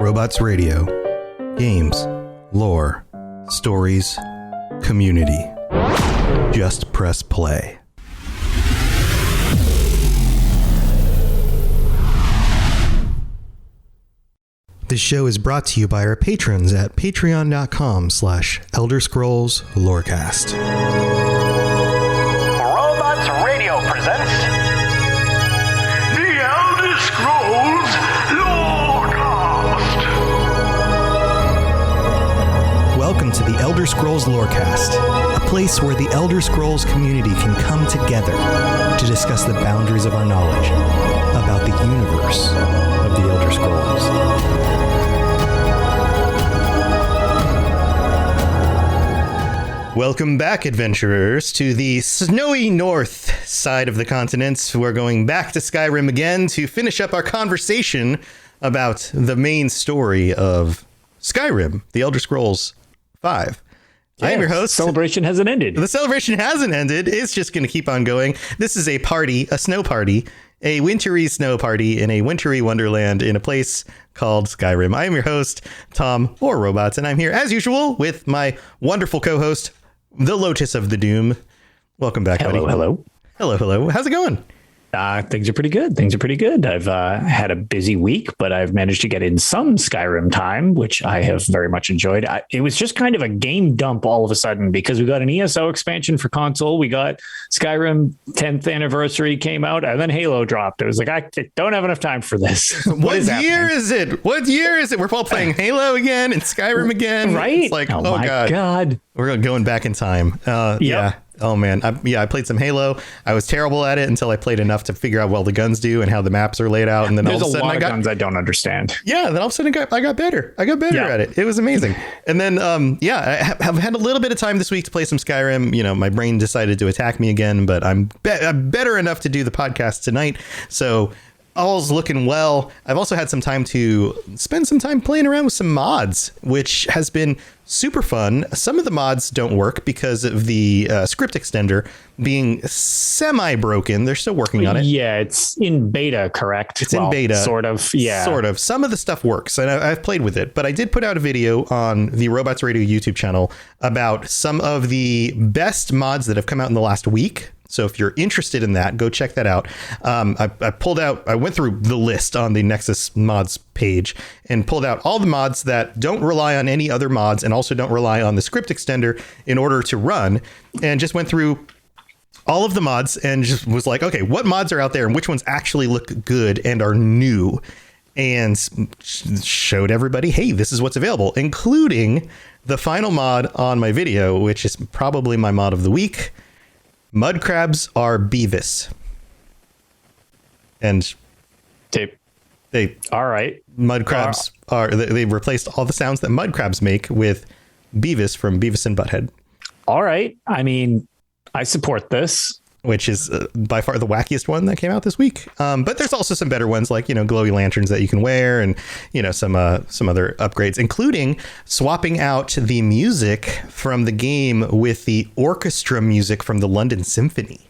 Robots Radio. Games, lore, stories, community. Just press play. This show is brought to you by our patrons at patreon.com/ElderScrollsLorecast. Robots Radio presents The Elder Scrolls Lorecast. Welcome to the Elder Scrolls Lorecast, a place where the Elder Scrolls community can come together to discuss the boundaries of our knowledge about the universe of the Elder Scrolls. Welcome back, adventurers, to the snowy north side of the continent. We're going back to Skyrim again to finish up our conversation about the main story of Skyrim, the Elder Scrolls 5. I am your host. Celebration hasn't ended. The celebration hasn't ended. It's just going to keep on going. This is a party, a snow party, a wintry snow party in a wintry wonderland in a place called Skyrim. I am your host, Tom, or Robots, and I'm here as usual with my wonderful co-host, the Lotus of the Doom. Welcome back, buddy. Hello. How's it going? Things are pretty good. I've had a busy week, but I've managed to get in some Skyrim time, which I have very much enjoyed. It was just kind of a game dump all of a sudden because we got an ESO expansion for console. We got Skyrim 10th anniversary came out, and then Halo dropped. I was like, I don't have enough time for this. What year is it? We're all playing Halo again and Skyrim again. Right? It's like, oh my God. We're going back in time. Yep. Yeah. Oh, man. I played some Halo. I was terrible at it until I played enough to figure out what the guns do and how the maps are laid out. And then There's all of a sudden, guns I don't understand. Yeah. Then all of a sudden, I got better. I got better at it. It was amazing. And then, I have had a little bit of time this week to play some Skyrim. You know, my brain decided to attack me again, but I'm better enough to do the podcast tonight. So all's looking well. I've also had some time to spend some time playing around with some mods, which has been super fun. Some of the mods don't work because of the script extender being semi-broken. They're still working on it. Yeah, it's in beta, correct? It's in beta. Sort of, yeah. Sort of. Some of the stuff works, and I've played with it. But I did put out a video on the Robots Radio YouTube channel about some of the best mods that have come out in the last week. So if you're interested in that, go check that out. I went through the list on the Nexus mods page and pulled out all the mods that don't rely on any other mods and also don't rely on the script extender in order to run, and just went through all of the mods and just was like, okay, what mods are out there and which ones actually look good and are new, and showed everybody, hey, this is what's available, including the final mod on my video, which is probably my mod of the week. Mud crabs are Beavis. And they all right. Mud crabs they've replaced all the sounds that mud crabs make with Beavis from Beavis and Butthead. All right. I mean, I support this. Which is by far the wackiest one that came out this week. But there's also some better ones like, glowy lanterns that you can wear and, some other upgrades, including swapping out the music from the game with the orchestra music from the London Symphony.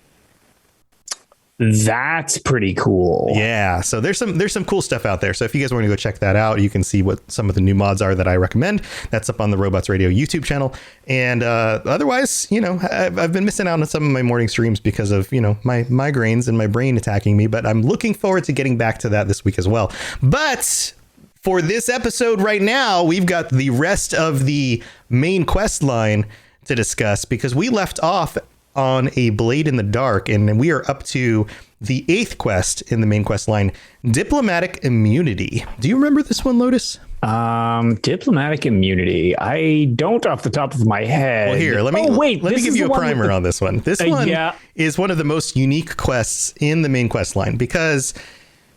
That's pretty cool. Yeah, so there's some cool stuff out there. So if you guys want to go check that out, you can see what some of the new mods are that I recommend. That's up on the Robots Radio YouTube channel. And otherwise, I've been missing out on some of my morning streams because of, my migraines and my brain attacking me. But I'm looking forward to getting back to that this week as well. But for this episode right now, we've got the rest of the main quest line to discuss because we left off on a Blade in the Dark, and we are up to the 8th quest in the main quest line, Diplomatic Immunity. Do you remember this one, Lotus? Diplomatic Immunity. I don't off the top of my head. Well, here, let me give you a primer on this one. This one is one of the most unique quests in the main quest line because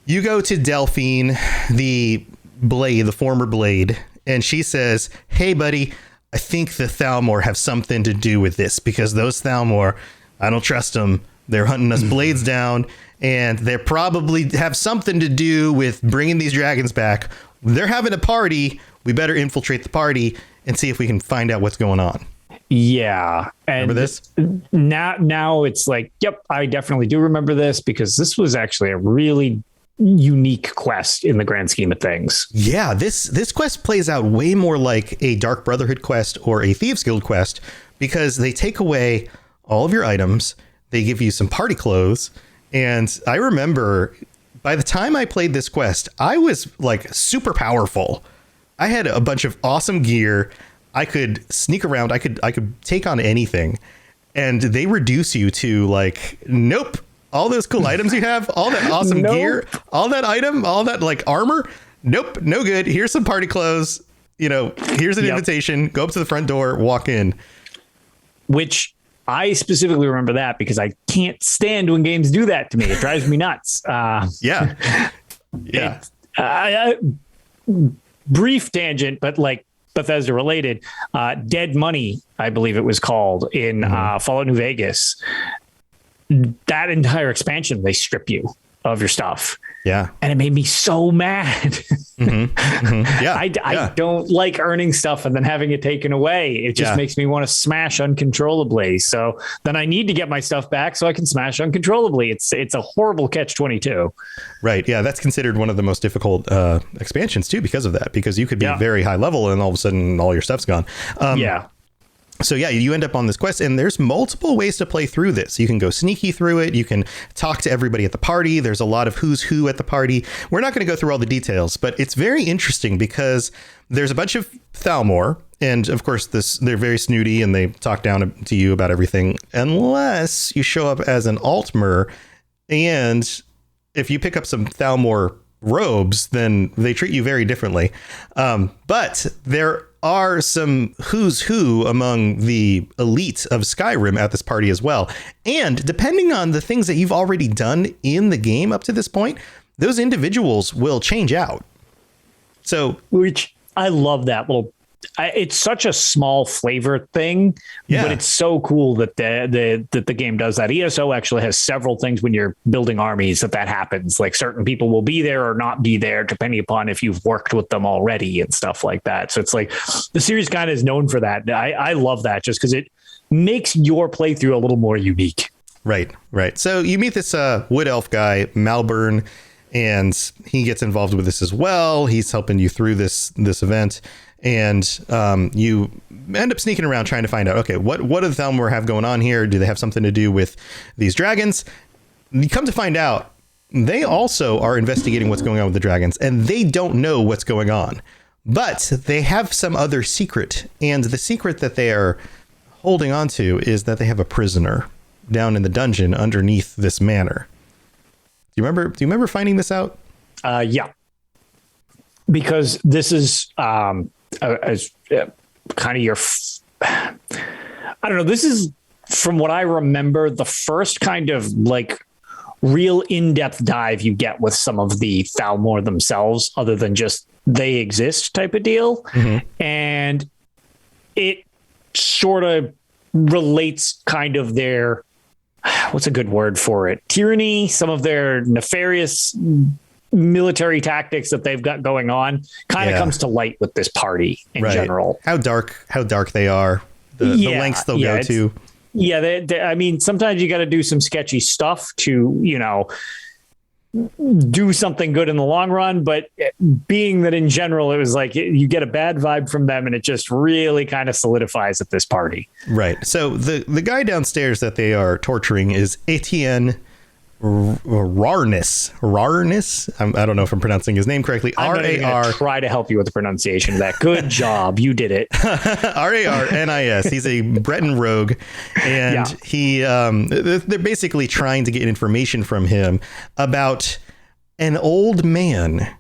you go to Delphine, the Blade, the former Blade, and she says, hey, buddy, I think the Thalmor have something to do with this because those Thalmor, I don't trust them. They're hunting us blades down, and they probably have something to do with bringing these dragons back. They're having a party. We better infiltrate the party and see if we can find out what's going on. Yeah. And remember this? Now it's like, yep, I definitely do remember this because this was actually a really unique quest in the grand scheme of things. Yeah, this quest plays out way more like a Dark Brotherhood quest or a Thieves Guild quest, because they take away all of your items, they give you some party clothes, and I remember by the time I played this quest, I was like super powerful. I had a bunch of awesome gear. I could sneak around. I could take on anything, and they reduce you to like, nope. All those cool items you have, all that awesome gear, all that item, all that like armor. Nope, no good. Here's some party clothes. Here's an invitation. Go up to the front door, walk in. Which I specifically remember that because I can't stand when games do that to me. It drives me nuts. Yeah. Brief tangent, but like Bethesda related. Dead Money, I believe it was called in Fallout New Vegas. That entire expansion, they strip you of your stuff. Yeah. And it made me so mad. Yeah. I don't like earning stuff and then having it taken away. It just makes me want to smash uncontrollably. So then I need to get my stuff back so I can smash uncontrollably. It's a horrible catch-22. Right. Yeah. That's considered one of the most difficult expansions too, because of that, because you could be very high level and all of a sudden all your stuff's gone. So yeah, you end up on this quest, and there's multiple ways to play through this. You can go sneaky through it. You can talk to everybody at the party. There's a lot of who's who at the party. We're not going to go through all the details, but it's very interesting because there's a bunch of Thalmor, and of course they're very snooty and they talk down to you about everything unless you show up as an Altmer, and if you pick up some Thalmor robes, then they treat you very differently. But there are some who's who among the elite of Skyrim at this party as well. And depending on the things that you've already done in the game up to this point, those individuals will change out. So, which I love that little. It's such a small flavor thing, but it's so cool that the game does that. ESO actually has several things when you're building armies that happens. Like certain people will be there or not be there, depending upon if you've worked with them already and stuff like that. So it's like the series kind of is known for that. I love that just because it makes your playthrough a little more unique. Right. So you meet this wood elf guy, Malburn, and he gets involved with this as well. He's helping you through this event. And you end up sneaking around trying to find out, okay, what do the Thalmor have going on here? Do they have something to do with these dragons? You come to find out, they also are investigating what's going on with the dragons, and they don't know what's going on. But they have some other secret, and the secret that they are holding on to is that they have a prisoner down in the dungeon underneath this manor. Do you remember finding this out? Yeah. Because this is... as kind of your, I don't know. This is, from what I remember, the first kind of like real in-depth dive you get with some of the Thalmor themselves, other than just they exist type of deal. And it sort of relates kind of their, what's a good word for it? Tyranny, some of their nefarious military tactics that they've got going on kind of comes to light with this party in general. How dark they are, the lengths they'll go to. Yeah. I mean, sometimes you got to do some sketchy stuff to, do something good in the long run. But being that in general, it was like you get a bad vibe from them and it just really kind of solidifies at this party. Right. So the guy downstairs that they are torturing is Etienne Rarnis. I don't know if I'm pronouncing his name correctly. R-A-R. Try to help you with the pronunciation of that. Good job. You did it. R-A-R-N-I-S. He's a Breton rogue. And they're basically trying to get information from him about an old man.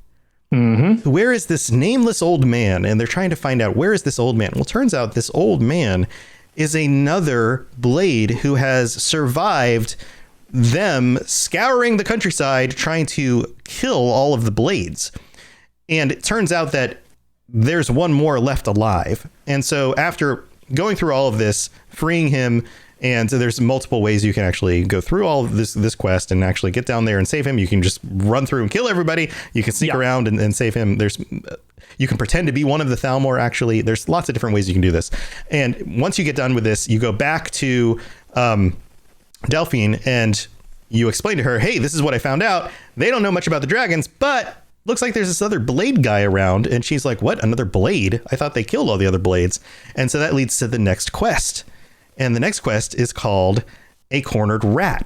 Where is this nameless old man? And they're trying to find out, where is this old man? Well, it turns out this old man is another Blade who has survived them scouring the countryside trying to kill all of the Blades. And it turns out that there's one more left alive. And so after going through all of this, freeing him, and so there's multiple ways you can actually go through all of this quest and actually get down there and save him. You can just run through and kill everybody. You can sneak around and save him. You can pretend to be one of the Thalmor. Actually, there's lots of different ways you can do this. And once you get done with this, you go back to Delphine, and you explain to her, hey, this is what I found out. They don't know much about the dragons, but looks like there's this other blade guy around. And she's like, what? Another blade? I thought they killed all the other blades. And so that leads to the next quest. And the next quest is called A Cornered Rat.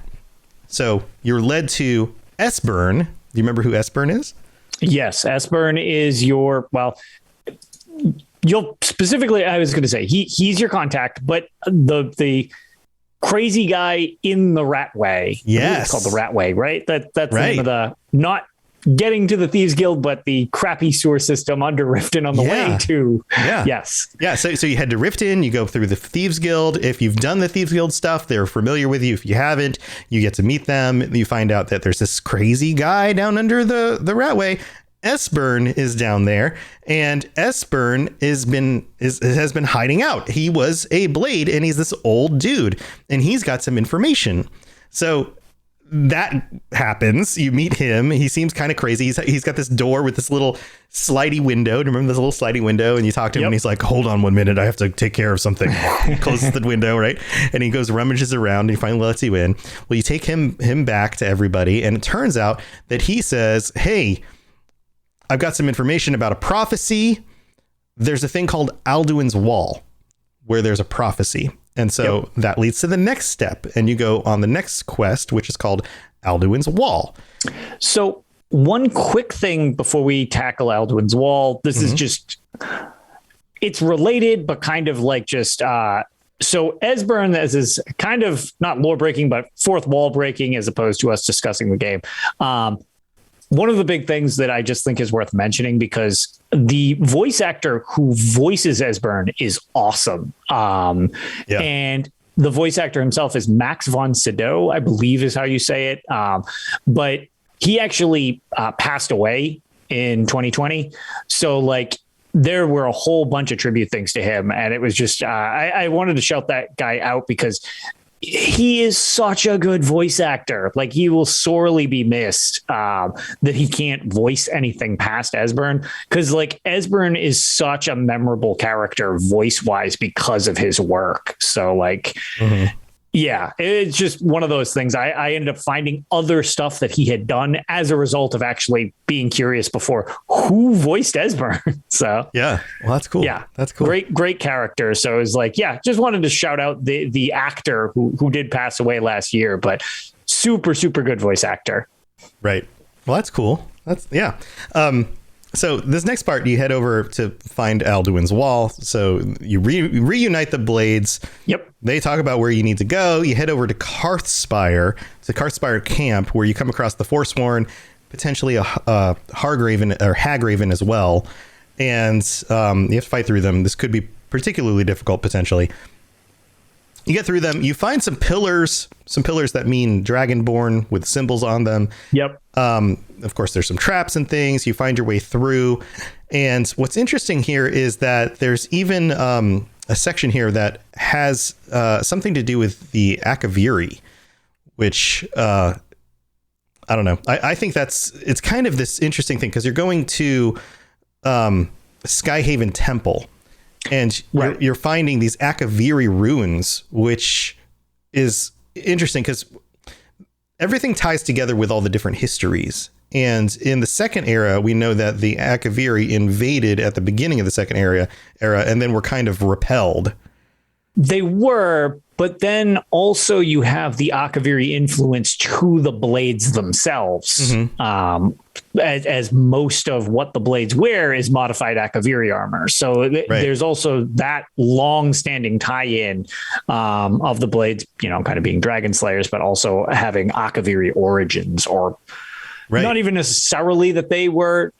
So you're led to Esbern. Do you remember who Esbern is? Yes, Esbern is you'll specifically, I was going to say, he's your contact, but the crazy guy in the Ratway. Yes. It's called the Ratway, right? That's the right. name of the, not getting to the Thieves Guild, but the crappy sewer system under Riften on the way to. Yeah. Yes. Yeah. So you head to Riften, you go through the Thieves Guild. If you've done the Thieves Guild stuff, they're familiar with you. If you haven't, you get to meet them. You find out that there's this crazy guy down under the Ratway. Esbern is down there, and Esbern has been hiding out. He was a blade, and he's this old dude, and he's got some information. So that happens. You meet him. He seems kind of crazy. He's got this door with this little slidey window. Do you remember this little slidey window? And you talk to him, and he's like, hold on 1 minute. I have to take care of something. He closes the window, right? And he goes, rummages around, and he finally lets you in. Well, you take him back to everybody, and it turns out that he says, hey, I've got some information about a prophecy. There's a thing called Alduin's Wall where there's a prophecy. And so that leads to the next step. And you go on the next quest, which is called Alduin's Wall. So one quick thing before we tackle Alduin's Wall. This is just, it's related, but kind of like just, so Esbern, as is kind of not lore breaking, but fourth wall breaking, as opposed to us discussing the game. One of the big things that I just think is worth mentioning, because the voice actor who voices Esbern is awesome. And the voice actor himself is Max von Sydow, I believe is how you say it. But he actually passed away in 2020. So like there were a whole bunch of tribute things to him. And it was just, I wanted to shout that guy out because he is such a good voice actor. Like he will sorely be missed that he can't voice anything past Esbern, because like Esbern is such a memorable character voice wise because of his work. So like, yeah, it's just one of those things. I ended up finding other stuff that he had done as a result of actually being curious before who voiced Esbern. So yeah, well, that's cool. Yeah, that's cool. Great character. So it was like, yeah, just wanted to shout out the actor who did pass away last year, but super good voice actor. Right. Well, that's cool. So this next part, you head over to find Alduin's Wall. So you reunite the blades. Yep. They talk about where you need to go. You head over to Karthspire. It's a Karthspire camp where you come across the Forsworn, potentially a Hargraven or Hagraven as well. And you have to fight through them. This could be particularly difficult, potentially. You get through them. You find some pillars that mean Dragonborn with symbols on them. Yep. Of course, there's some traps and things. You find your way through. And what's interesting here is that there's even a section here that has something to do with the Akaviri, which I don't know. I think it's kind of this interesting thing because you're going to Skyhaven Temple. And you're finding these Akaviri ruins, which is interesting because everything ties together with all the different histories. And in the second era, we know that the Akaviri invaded at the beginning of the second era, and then were kind of repelled. They were, but then also you have the Akaviri influence to the blades themselves. As most of what the blades wear is modified Akaviri armor. So there's also that long-standing tie-in of the blades, kind of being dragon slayers, but also having Akaviri origins, or not even necessarily that they were,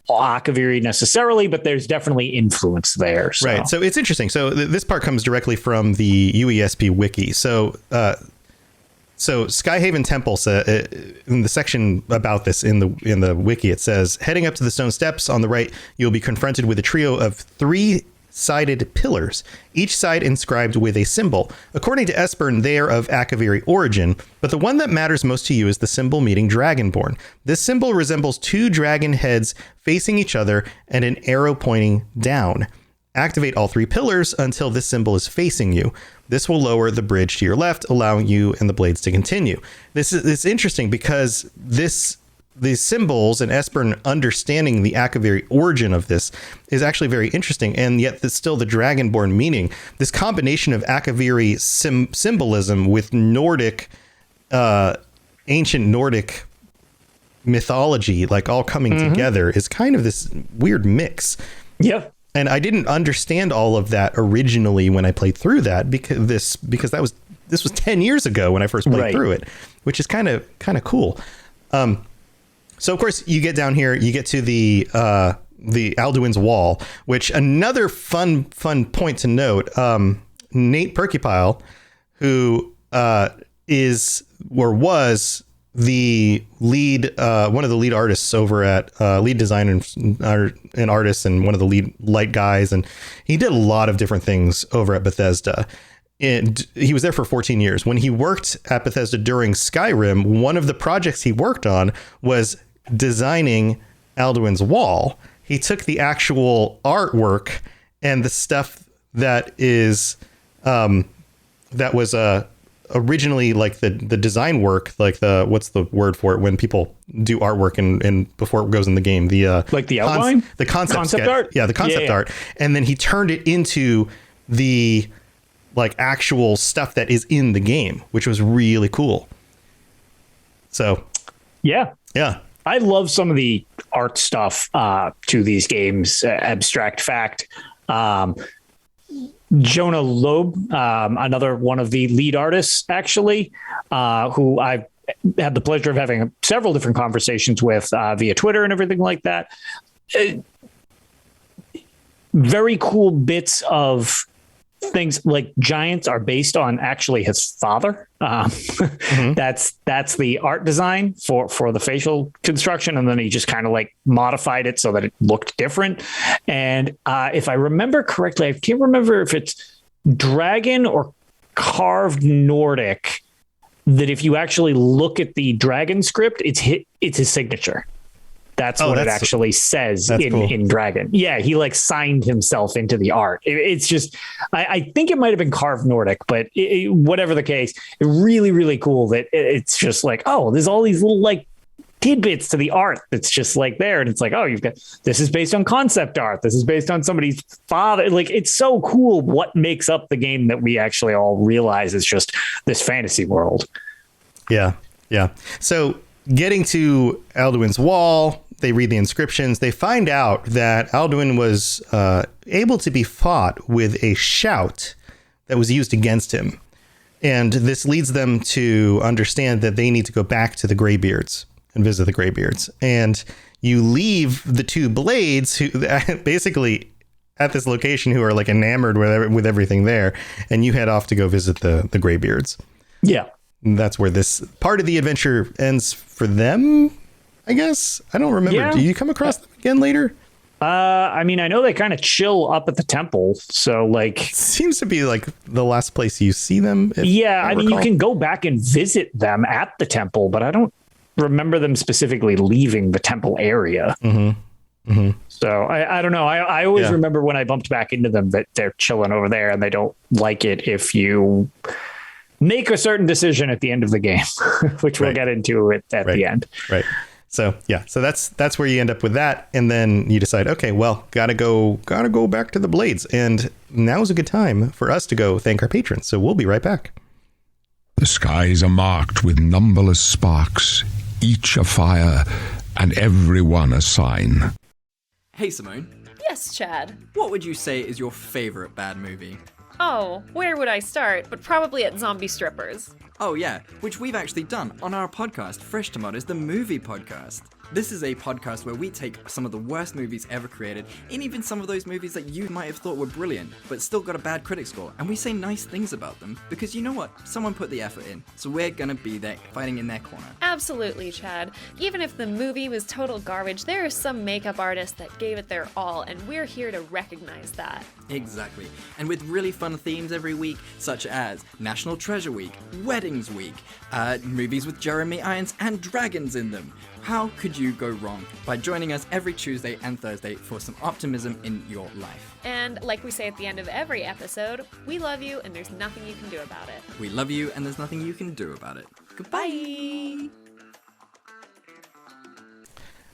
Akaviri necessarily, but there's definitely influence there. So. Right. So it's interesting. So this part comes directly from the UESP wiki. So Skyhaven Temple in the section about this in the wiki, it says, heading up to the stone steps on the right, you'll be confronted with a trio of 3-sided pillars, each side inscribed with a symbol. According to Esbern, they are of Akaviri origin, but the one that matters most to you is the symbol meaning Dragonborn. This symbol resembles 2 dragon heads facing each other and an arrow pointing down. Activate all 3 pillars until this symbol is facing you. This will lower the bridge to your left, allowing you and the blades to continue. It's interesting because these symbols and Esper understanding the Akaviri origin of this is actually very interesting, and yet there's still the Dragonborn meaning. This combination of Akaviri symbolism with Nordic, ancient Nordic mythology, like all coming together, is kind of this weird mix. Yeah. And I didn't understand all of that originally when I played through that because this was 10 years ago when I first played through it, which is kind of cool. So of course you get down here, you get to the Alduin's Wall, which another fun point to note. Nate Perkypile, who is or was the lead, one of the lead artists over at lead designer and artist, and one of the lead light guys, and he did a lot of different things over at Bethesda. And he was there for 14 years. When he worked at Bethesda during Skyrim, one of the projects he worked on was designing Alduin's Wall. He took the actual artwork and the stuff that is that was originally like the design work, like what's the word for it when people do artwork and before it goes in the game, the like the outline, the concept art. Yeah, the concept art. And then he turned it into the like actual stuff that is in the game, which was really cool. So yeah. I love some of the art stuff to these games. Abstract Fact, Jonah Loeb, another one of the lead artists, actually, who I've had the pleasure of having several different conversations with via Twitter and everything like that. Very cool bits of things like giants are based on actually his father. That's the art design for the facial construction. And then he just kind of like modified it so that it looked different. And if I remember correctly, I can't remember if it's dragon or carved Nordic, that if you actually look at the dragon script, it's his signature. That's what it actually says in Dragon. Yeah, he like signed himself into the art. It's just, I think it might have been carved Nordic, but whatever the case, really, really cool that it's just like, oh, there's all these little like tidbits to the art that's just like there. And it's like, oh, you've got, this is based on concept art. This is based on somebody's father. Like, it's so cool what makes up the game that we actually all realize is just this fantasy world. Yeah. So getting to Alduin's Wall, they read the inscriptions. They find out that Alduin was able to be fought with a shout that was used against him. And this leads them to understand that they need to go back to the Greybeards and visit the Greybeards. And you leave the 2 blades who basically at this location who are like enamored with everything there. And you head off to go visit the Greybeards. Yeah. And that's where this part of the adventure ends for them, I guess. I don't remember. Yeah. Do you come across them again later? I mean, I know they kind of chill up at the temple. So like, it seems to be like the last place you see them. I mean, you can go back and visit them at the temple, but I don't remember them specifically leaving the temple area. So I don't know. I always remember when I bumped back into them that they're chilling over there and they don't like it if you make a certain decision at the end of the game, which we'll get into at the end. Right. So that's where you end up with that. And then you decide, okay, well, gotta go back to the Blades. And now's a good time for us to go thank our patrons. So we'll be right back. The skies are marked with numberless sparks, each a fire and every one a sign. Hey, Simone. Yes, Chad. What would you say is your favorite bad movie? Oh, where would I start? But probably at zombie strippers. Oh yeah, which we've actually done on our podcast, Fresh Tomatoes, the movie podcast. This is a podcast where we take some of the worst movies ever created, and even some of those movies that you might have thought were brilliant, but still got a bad critic score, and we say nice things about them, because you know what? Someone put the effort in, so we're gonna be there, fighting in their corner. Absolutely, Chad. Even if the movie was total garbage, there are some makeup artists that gave it their all, and we're here to recognize that. Exactly. And with really fun themes every week, such as National Treasure Week, Weddings Week, movies with Jeremy Irons and dragons in them. How could you go wrong by joining us every Tuesday and Thursday for some optimism in your life? And like we say at the end of every episode, we love you and there's nothing you can do about it. We love you and there's nothing you can do about it. Goodbye!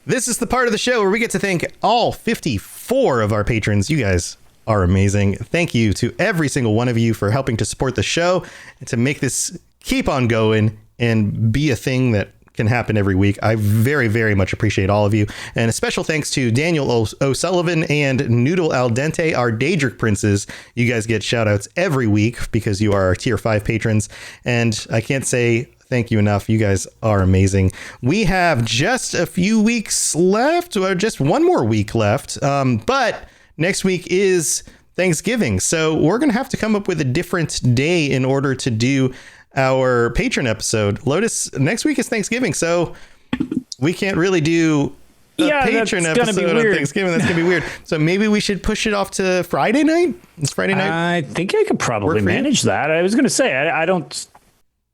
This is the part of the show where we get to thank all 54 of our patrons. You guys are amazing. Thank you to every single one of you for helping to support the show and to make this keep on going and be a thing that can happen every week. I very, very much appreciate all of you. And a special thanks to Daniel O'Sullivan and Noodle Al Dente, our Daedric princes. You guys get shout outs every week because you are our tier 5 patrons. And I can't say thank you enough. You guys are amazing. We have just a few weeks left, or just one more week left. But next week is Thanksgiving. So we're going to have to come up with a different day in order to do our patron episode. Lotus, next week is Thanksgiving. So we can't really do a patron episode on Thanksgiving. That's going to be weird. So maybe we should push it off to Friday night. Is Friday night? I think I could probably manage that. I was going to say, I don't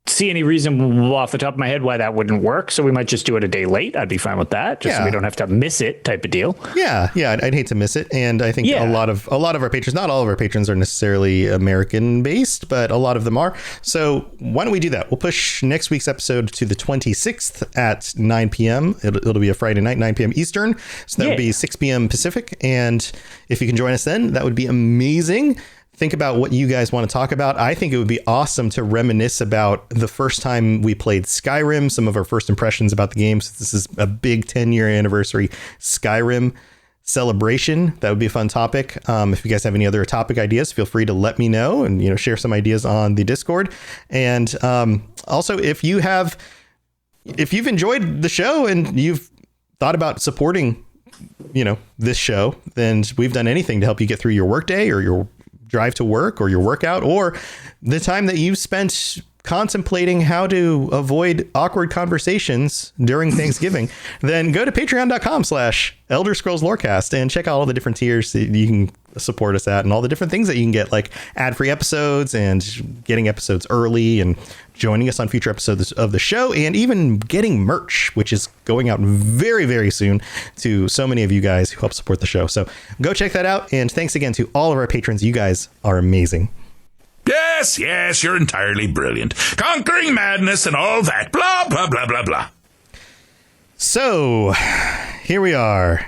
see any reason off the top of my head why that wouldn't work. So we might just do it a day late. I'd be fine with that. Just so we don't have to miss it type of deal. Yeah. I'd hate to miss it. And I think a lot of our patrons, not all of our patrons are necessarily American based, but a lot of them are. So why don't we do that? We'll push next week's episode to the 26th at 9 p.m. It'll be a Friday night, 9 p.m. Eastern. So that would be 6 p.m. Pacific. And if you can join us then, that would be amazing. Think about what you guys want to talk about. I think it would be awesome to reminisce about the first time we played Skyrim, some of our first impressions about the game. This is a big 10-year anniversary Skyrim celebration. That would be a fun topic. If you guys have any other topic ideas, feel free to let me know and share some ideas on the Discord. And also, if you've enjoyed the show and you've thought about supporting, this show, then we've done anything to help you get through your workday or your drive to work or your workout or the time that you've spent contemplating how to avoid awkward conversations during Thanksgiving, then go to patreon.com/Elder Scrolls Lorecast and check out all the different tiers that you can support us at and all the different things that you can get, like ad-free episodes and getting episodes early and joining us on future episodes of the show and even getting merch, which is going out very, very soon to so many of you guys who help support the show. So go check that out. And thanks again to all of our patrons. You guys are amazing. Yes, you're entirely brilliant. Conquering madness and all that. Blah, blah, blah, blah, blah. So here we are.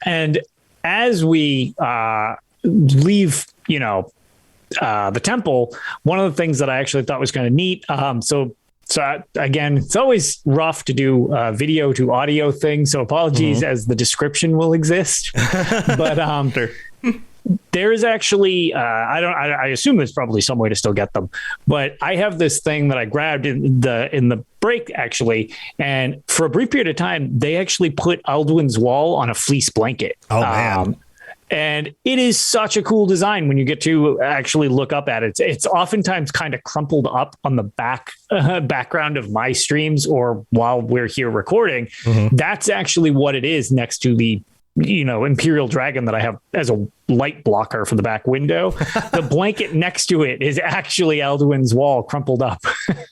And as we leave, the temple, one of the things that I actually thought was kind of neat. So again, it's always rough to do video to audio thing. So apologies as the description will exist, but there is actually, I assume there's probably some way to still get them, but I have this thing that I grabbed in the break actually. And for a brief period of time, they actually put Alduin's Wall on a fleece blanket. Oh man. And it is such a cool design when you get to actually look up at it. It's oftentimes kind of crumpled up on the background of my streams or while we're here recording. That's actually what it is next to the Imperial Dragon that I have as a light blocker for the back window. The blanket next to it is actually Alduin's Wall crumpled up.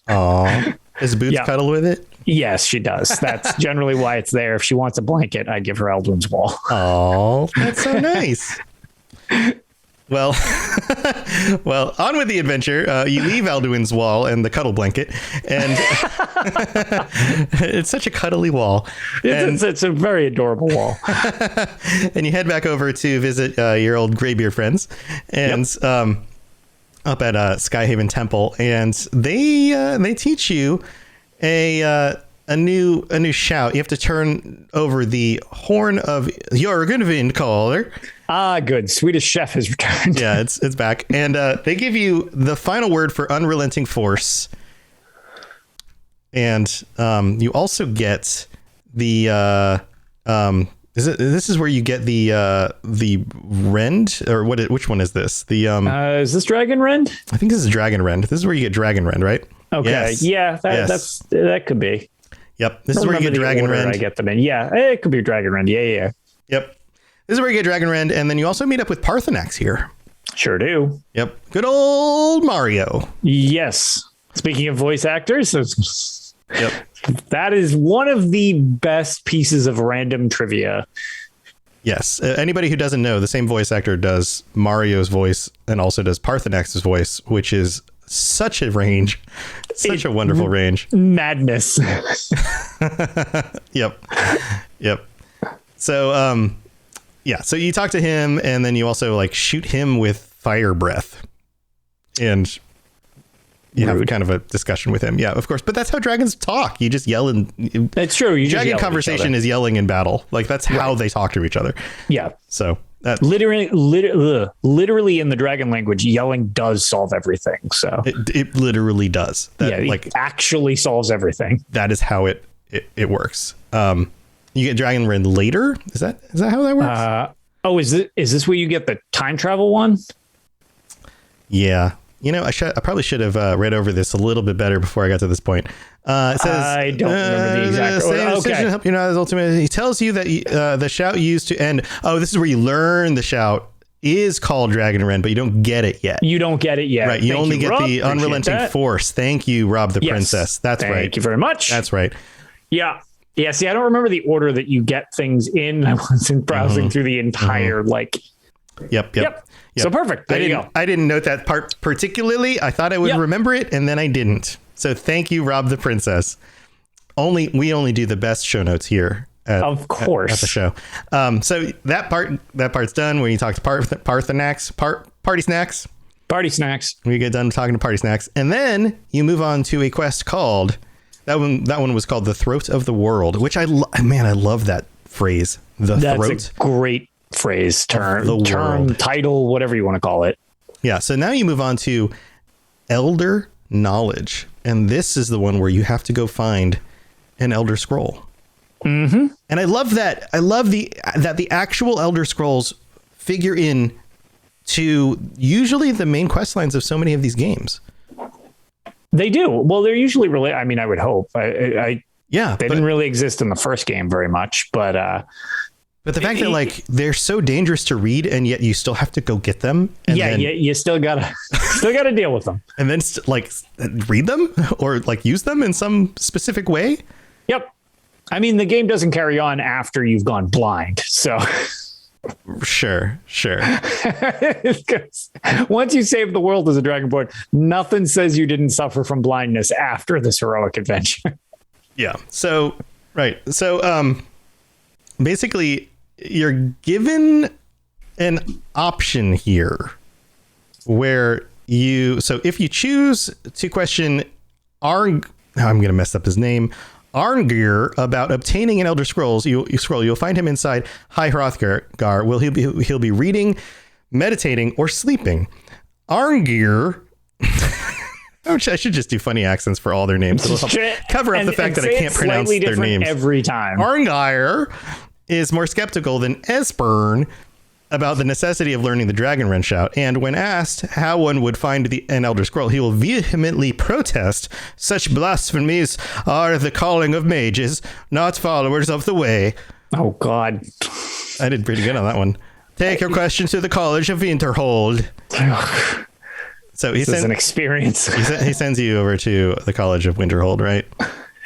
Aw. Does Boots cuddle with it? Yes, she does. That's generally why it's there. If she wants a blanket, I give her Alduin's Wall. Oh, that's so nice. Well, on with the adventure. You leave Alduin's Wall and the cuddle blanket, and it's such a cuddly wall. It's a very adorable wall. And you head back over to visit your old Greybeard friends, and up at Skyhaven Temple, and they teach you a new shout. You have to turn over the horn of Jorgenvind caller. Ah, good. Swedish chef has returned. Yeah, it's back. And they give you the final word for unrelenting force. And you also get the this is where you get the rend, or which one is this? The is this Dragon Rend? I think this is Dragon Rend. This is where you get Dragon Rend, right? Okay. Yes. Yeah, that could be. Yep. This is where you get Dragon Rend. I get them in. Yeah, it could be Dragon Rend. Yeah. Yep. This is where you get Dragon Rend, and then you also meet up with Parthenax here. Sure do. Yep. Good old Mario. Yes. Speaking of voice actors, Yep. that is one of the best pieces of random trivia. Yes. Anybody who doesn't know, the same voice actor does Mario's voice and also does Parthenax's voice, which is such a range. Such a wonderful range. Madness. Yep. Yep. So, so you talk to him and then you also like shoot him with fire breath and you have kind of a discussion with him. Yeah, of course. But that's how dragons talk. You just yell and that's true. You dragon conversation is yelling in battle. Like that's how they talk to each other. Yeah. So that literally in the dragon language, yelling does solve everything. So it literally does. That, it actually solves everything. That is how it works. You get Dragon Rend later. Is that how that works? Is this where you get the time travel one? Yeah. I probably should have read over this a little bit better before I got to this point. It says, I don't remember the exact order. Okay. Help you know his ultimate. He tells you that the shout used to end. Oh, this is where you learn the shout is called Dragon Rend, but you don't get it yet. You don't get it yet. Right. You only get the unrelenting force. Thank you, Rob the Princess. That's right. Thank you very much. That's right. Yeah. Yeah. See, I don't remember the order that you get things in. I wasn't browsing through the entire Yep. So perfect. There you go. I didn't note that part particularly. I thought I would remember it, and then I didn't. So thank you, Rob the Princess. We only do the best show notes here. Of course. At the show. So that part's done. When you talk to Parthenax, Party Snacks. Party Snacks. We get done talking to Party Snacks, and then you move on to a quest called that one was called the Throat of the World, which I love that phrase. That's a great phrase, term, title, whatever you want to call it. Yeah. So now you move on to Elder Knowledge. And this is the one where you have to go find an Elder Scroll. Mm-hmm. And I love that. I love that the actual Elder Scrolls figure in to usually the main quest lines of so many of these games. They do. Well, they're usually really, I mean, I would hope. They didn't really exist in the first game very much, but the fact that they're so dangerous to read and yet you still have to go get them. And you still gotta deal with them. And then read them or use them in some specific way. Yep. I mean, the game doesn't carry on after you've gone blind. So sure. Once you save the world as a Dragonborn, nothing says you didn't suffer from blindness after this heroic adventure. Yeah. So, right. So, basically, you're given an option here where if you choose to question I'm going to mess up his name, Arngir, about obtaining an Elder Scrolls, you'll find him inside High Hrothgar. He'll be reading, meditating, or sleeping. Arngir. I should just do funny accents for all their names. It'll help cover up the fact that I can't pronounce their names every time. Arngir is more skeptical than Esbern about the necessity of learning the Dragon Rend shout, and when asked how one would find an Elder Scroll, he will vehemently protest, "Such blasphemies are the calling of mages, not followers of the way." Oh, God. I did pretty good on that one. "Take your question to the College of Winterhold." So this is an experience. He sends you over to the College of Winterhold, right?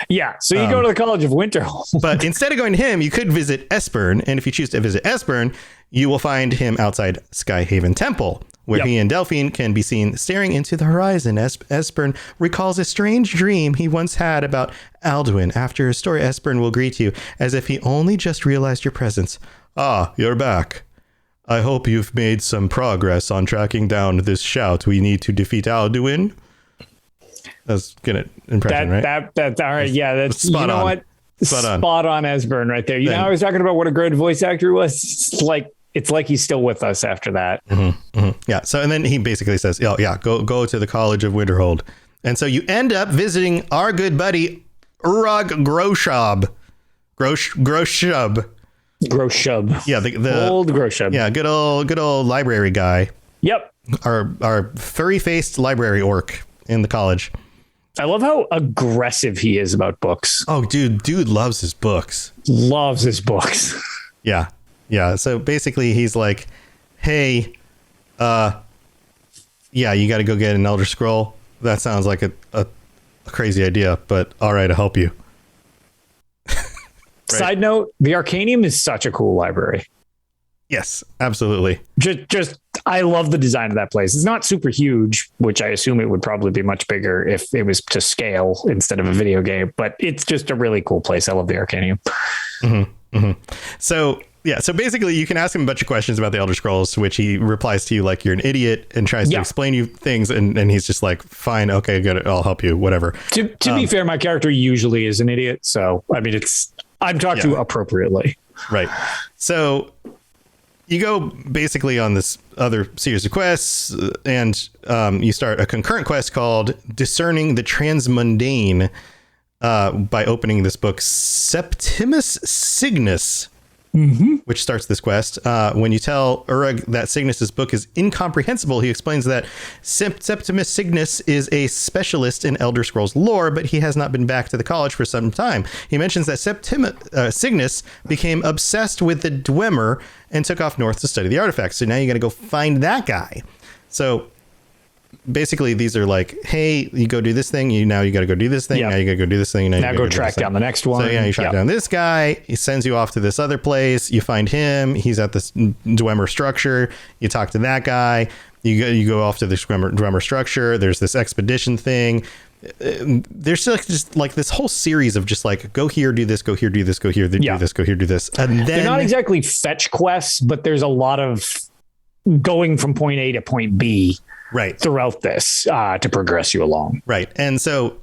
Yeah. So you go to the College of Winterhold. But instead of going to him, you could visit Esbern. And if you choose to visit Esbern, you will find him outside Skyhaven Temple, where he and Delphine can be seen staring into the horizon. Esbern recalls a strange dream he once had about Alduin. After his story, Esbern will greet you as if he only just realized your presence. "Ah, you're back. I hope you've made some progress on tracking down this shout we need to defeat Alduin." That's good impression, right? That's all right. Yeah, that's spot on. What? Spot on Esbern right there. You know, I was talking about what a great voice actor was. It's like he's still with us after that. Mm-hmm, mm-hmm. Yeah. So, and then he basically says, go to the College of Winterhold. And so you end up visiting our good buddy, Urag Groshub. Groshub. Yeah. The old Groshub. Yeah. Good old library guy. Yep. Our furry faced library orc in the college. I love how aggressive he is about books. Oh, dude loves his books. Loves his books. Yeah. Yeah. So basically, he's like, "Hey, yeah, you got to go get an Elder Scroll. That sounds like a crazy idea, but all right, I'll help you." Right. Side note, the Arcanium is such a cool library. Yes, absolutely. Just I love the design of that place. It's not super huge, which I assume it would probably be much bigger if it was to scale instead of a video game, but it's just a really cool place. I love the Arcanium. Mm-hmm, mm-hmm. So basically you can ask him a bunch of questions about the Elder Scrolls, to which he replies to you like you're an idiot and tries to explain you things. And he's just like, fine, okay, good. I'll help you, whatever. To be fair, my character usually is an idiot. So, I mean, I'm talked to appropriately. Right. So you go basically on this other series of quests, and you start a concurrent quest called Discerning the Transmundane by opening this book, Septimus Cygnus, which starts this quest. When you tell Urug that Cygnus's book is incomprehensible, he explains that Septimus Cygnus is a specialist in Elder Scrolls lore, but he has not been back to the college for some time. He mentions that Cygnus became obsessed with the Dwemer and took off north to study the artifacts. So now you got to go find that guy. So basically these are like, hey, you go do this thing. You got to go do this thing. Now you got to go do this thing. Now go track down the next one. So you track down this guy. He sends you off to this other place. You find him. He's at this Dwemer structure. You talk to that guy. You go off to this Dwemer structure. There's this expedition thing. There's just like this whole series of just like, go here, do this, go here, do this, go here, do this, go here, do this. And then they're not exactly fetch quests, but there's a lot of going from point A to point B throughout this to progress you along. Right. And so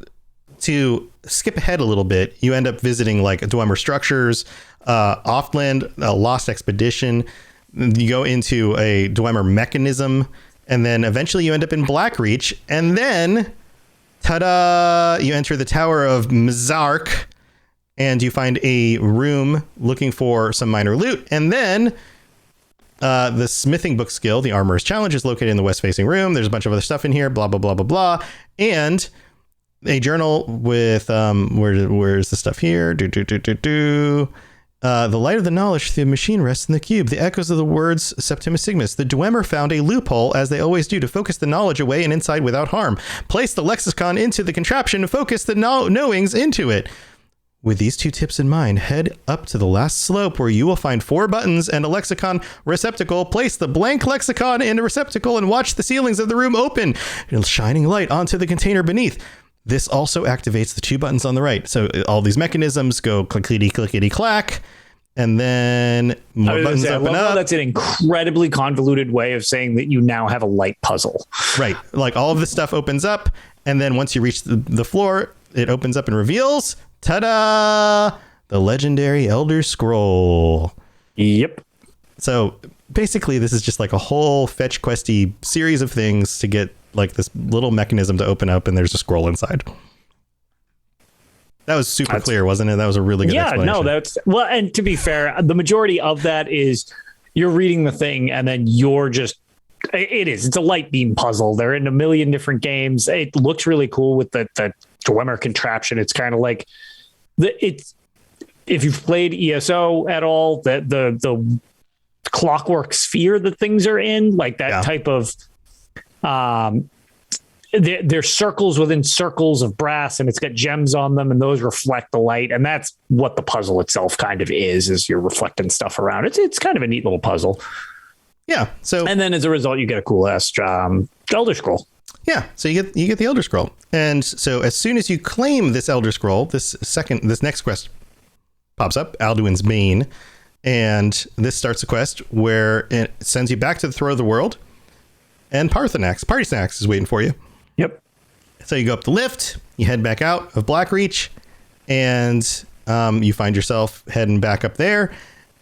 to skip ahead a little bit, you end up visiting like Dwemer structures, Offland, a lost expedition. You go into a Dwemer mechanism, and then eventually you end up in Blackreach, and then ta-da! You enter the Tower of Mzark, and you find a room looking for some minor loot. And then the smithing book skill, the Armorer's Challenge, is located in the west-facing room. There's a bunch of other stuff in here, blah, blah, blah, blah, blah. And a journal with, where's the stuff here? The light of the knowledge through the machine rests in the cube. The echoes of the words Septimus Cygnus. The Dwemer found a loophole, as they always do, to focus the knowledge away and inside without harm. Place the lexicon into the contraption to focus the knowings into it. With these two tips in mind, head up to the last slope where you will find 4 buttons and a lexicon receptacle. Place the blank lexicon in a receptacle and watch the ceilings of the room open, shining light onto the container beneath. This also activates the 2 buttons on the right. So all these mechanisms go clickety, clickety, clack. And then more buttons open up. That's an incredibly convoluted way of saying that you now have a light puzzle. Right. Like all of this stuff opens up. And then once you reach the floor, it opens up and reveals, ta-da, the legendary Elder Scroll. Yep. So basically this is just like a whole fetch questy series of things to get like this little mechanism to open up, and there's a scroll inside. That was super clear, wasn't it? That was a really good explanation. Well, and to be fair, the majority of that is you're reading the thing and then you're just, it's a light beam puzzle. They're in a million different games. It looks really cool with the Dwemer contraption. It's kind of like if you've played ESO at all, the clockwork sphere that things are in, like that type of, they're circles within circles of brass, and it's got gems on them, and those reflect the light. And that's what the puzzle itself kind of is you're reflecting stuff around. It's kind of a neat little puzzle. Yeah. So, and then as a result, you get a cool ass Elder Scroll. Yeah. So you get the Elder Scroll. And so as soon as you claim this Elder Scroll, this next quest pops up, Alduin's Bane. And this starts a quest where it sends you back to the Throne of the World, and Party Snacks is waiting for you. Yep. So you go up the lift, you head back out of Blackreach, and you find yourself heading back up there,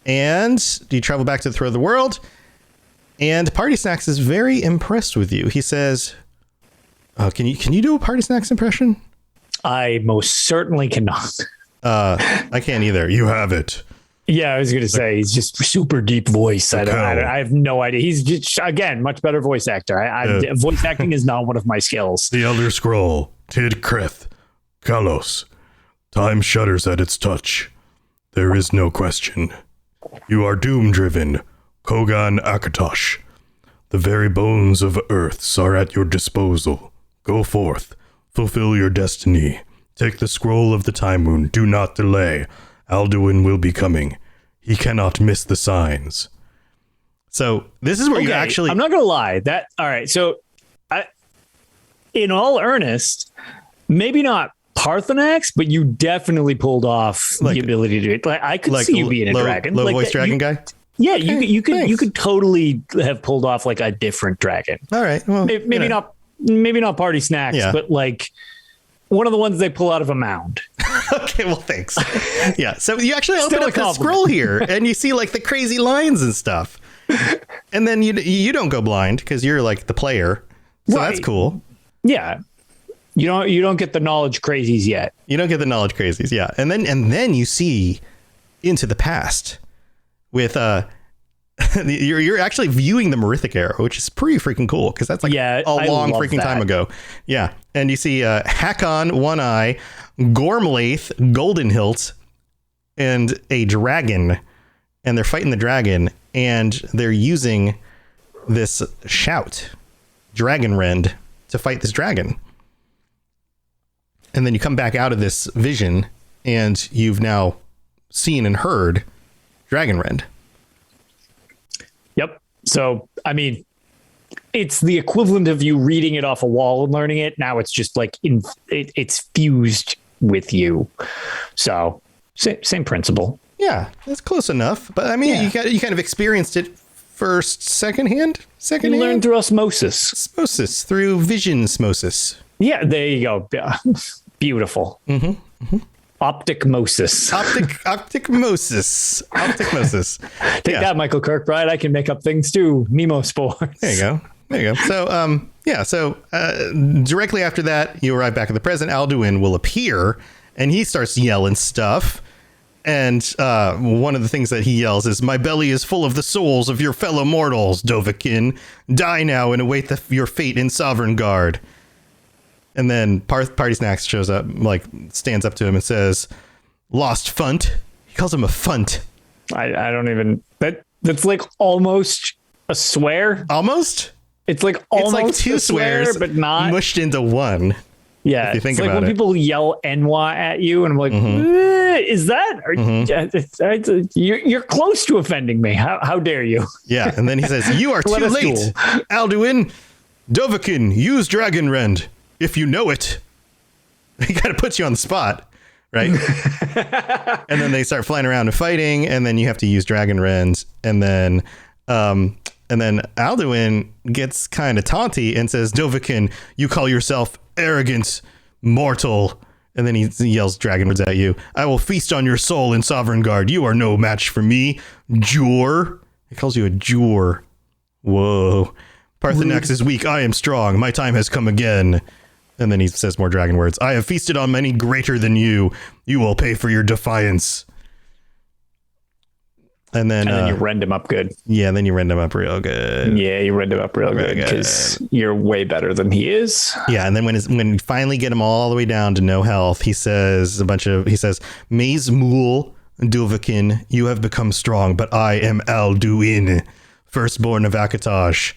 and you travel back to the Throne of the World, and Party Snacks is very impressed with you. He says, can you do a Party Snacks impression? I most certainly cannot. I can't either. You have it. Yeah, I was going to say he's just super deep voice. I have no idea. He's just, again, much better voice actor. Voice acting is not one of my skills. The Elder Scroll, Tid Krith, Kalos. Time shudders at its touch. There is no question. You are doom-driven, Kogan Akatosh. The very bones of Earths are at your disposal. Go forth, fulfill your destiny. Take the scroll of the Time Moon. Do not delay. Alduin will be coming. He cannot miss the signs. So this is where you actually... I'm not going to lie. All right. So in all earnest, maybe not Parthenax, but you definitely pulled off the ability to do it. Like, I could see you being a dragon. Low voice dragon guy? Yeah, you could totally have pulled off like a different dragon. All right. Well, maybe not Party Snacks, but like one of the ones they pull out of a mound. Okay, well, thanks. Yeah, so you actually open up the scroll here, and you see like the crazy lines and stuff, and then you don't go blind because you're like the player, so that's cool. Yeah, you don't get the knowledge crazies yet. You don't get the knowledge crazies, yeah, and then you see into the past with you're actually viewing the Merithic era, which is pretty freaking cool because that's like a long freaking time ago. Yeah, and you see Hakon, One Eye, Gormlaith, Golden Hilt, and a dragon, and they're fighting the dragon, and they're using this shout, Dragon Rend, to fight this dragon. And then you come back out of this vision, and you've now seen and heard Dragon Rend. Yep. So, I mean, it's the equivalent of you reading it off a wall and learning it. Now it's just like it's fused with you. So same principle. Yeah, that's close enough. But I mean, you kind of experienced it secondhand. You learned through osmosis. Through vision osmosis. Yeah, there you go. Beautiful. Mm-hmm. Mm-hmm. Opticmosis. Opticmosis. Take that, Michael Kirkbride. I can make up things too. Nemospores. There you go. So, directly after that, you arrive back at the present. Alduin will appear, and he starts yelling stuff. And one of the things that he yells is, "My belly is full of the souls of your fellow mortals, Dovahkiin. Die now and await your fate in Sovereign Guard." And then Party Snacks shows up, like stands up to him and says, "Lost Funt." He calls him a Funt. I don't even... That's like almost a swear. Almost? It's like almost like two swears, but not mushed into one. Yeah, if you think it's like about when it. People yell "Enwa" at you, and I'm like, "Is that? You're close to offending me. How dare you?" Yeah, and then he says, "You are too late, Alduin. Dovahkiin, use Dragon Rend if you know it." He kind of puts you on the spot, right? And then they start flying around and fighting, and then you have to use Dragon Rend, and then Alduin gets kind of taunty and says, "Dovahkiin, you call yourself arrogant mortal." And then he yells dragon words at you. "I will feast on your soul in Sovereign Guard. You are no match for me, Jur." He calls you a Jur. Whoa. "Parthenax is weak. I am strong. My time has come again." And then he says more dragon words. "I have feasted on many greater than you. You will pay for your defiance." And then you rend him up good. Yeah, then you rend him up real good. Yeah, you rend him up real good because you're way better than he is. Yeah, and then when you finally get him all the way down to no health, he says, "Maze Mool, Dovahkiin, you have become strong, but I am Alduin, firstborn of Akatosh.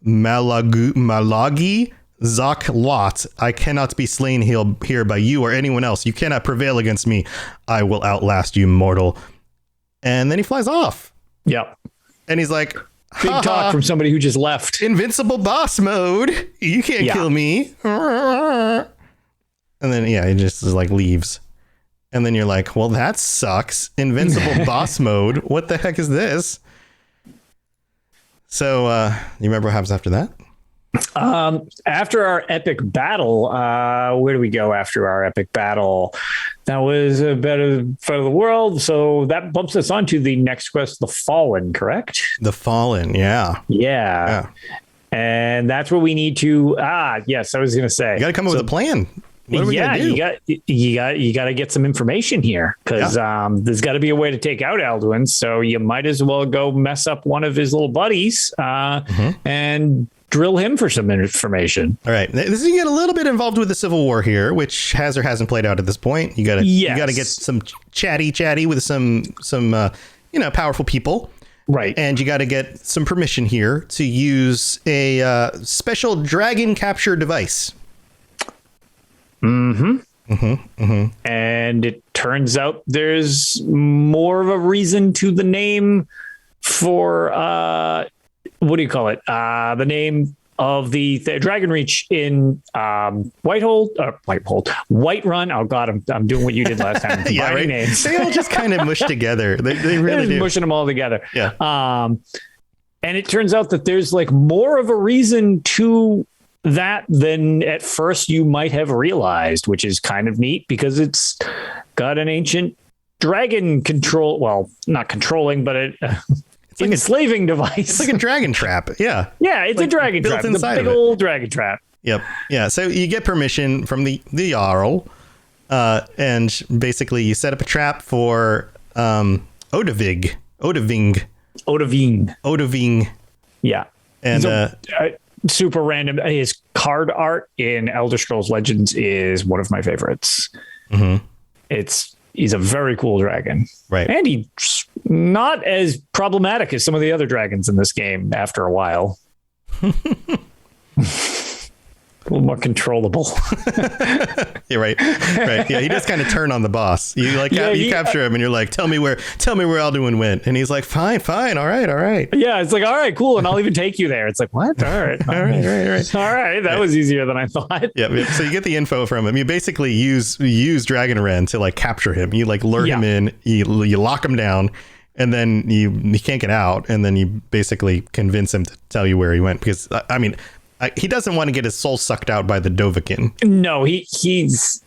Malagi Zak Lot, I cannot be slain here by you or anyone else. You cannot prevail against me. I will outlast you, mortal." And then he flies off. Yep. And he's like, big talk from somebody who just left. "Invincible boss mode. You can't kill me." And then, he just like leaves. And then you're like, well, that sucks. Invincible boss mode. What the heck is this? So you remember what happens after that? After our epic battle, where do we go after our epic battle? That was a better fight of the world. So that bumps us on to the next quest, the Fallen, correct? The Fallen, yeah. And that's where we need to. Yes, I was going to say. You got to come up with a plan. What are we gonna do? you got to get some information here because there's got to be a way to take out Alduin. So you might as well go mess up one of his little buddies and drill him for some information. All right, this is, you get a little bit involved with the Civil War here, which has or hasn't played out at this point. You got to get some chatty with some powerful people. Right. And you got to get some permission here to use a special dragon capture device. And it turns out there's more of a reason to the name for what do you call it? The name of the Dragon Reach in Whiterun. Oh God, I'm doing what you did last time. Yeah, right. Names. They all just kind of mush together. They really do. Mushing them all together. Yeah. And it turns out that there's like more of a reason to that than at first you might have realized, which is kind of neat because it's got an ancient dragon control. Well, not controlling, but it's like enslaving device. It's like a dragon trap. Yeah. Yeah, it's like a dragon built trap. inside The big old dragon trap. Yep. Yeah. So you get permission from the Jarl, and basically you set up a trap for Odaving. Yeah. And super random. His card art in Elder Scrolls Legends is one of my favorites. He's a very cool dragon. Right. And he's not as problematic as some of the other dragons in this game after a while. A little more controllable. Yeah, right. Yeah, he does kind of turn on the boss. You you capture him and you're like, tell me where Alduin went. And he's like, fine, all right. Yeah, it's like, all right, cool. And I'll even take you there. It's like, what? All right. All right. That was easier than I thought. Yeah. So you get the info from him. You basically use Dragon Ren to like capture him. You like lure him in, you lock him down, and then he can't get out. And then you basically convince him to tell you where he went. Because he doesn't want to get his soul sucked out by the Dovahkiin. No, he's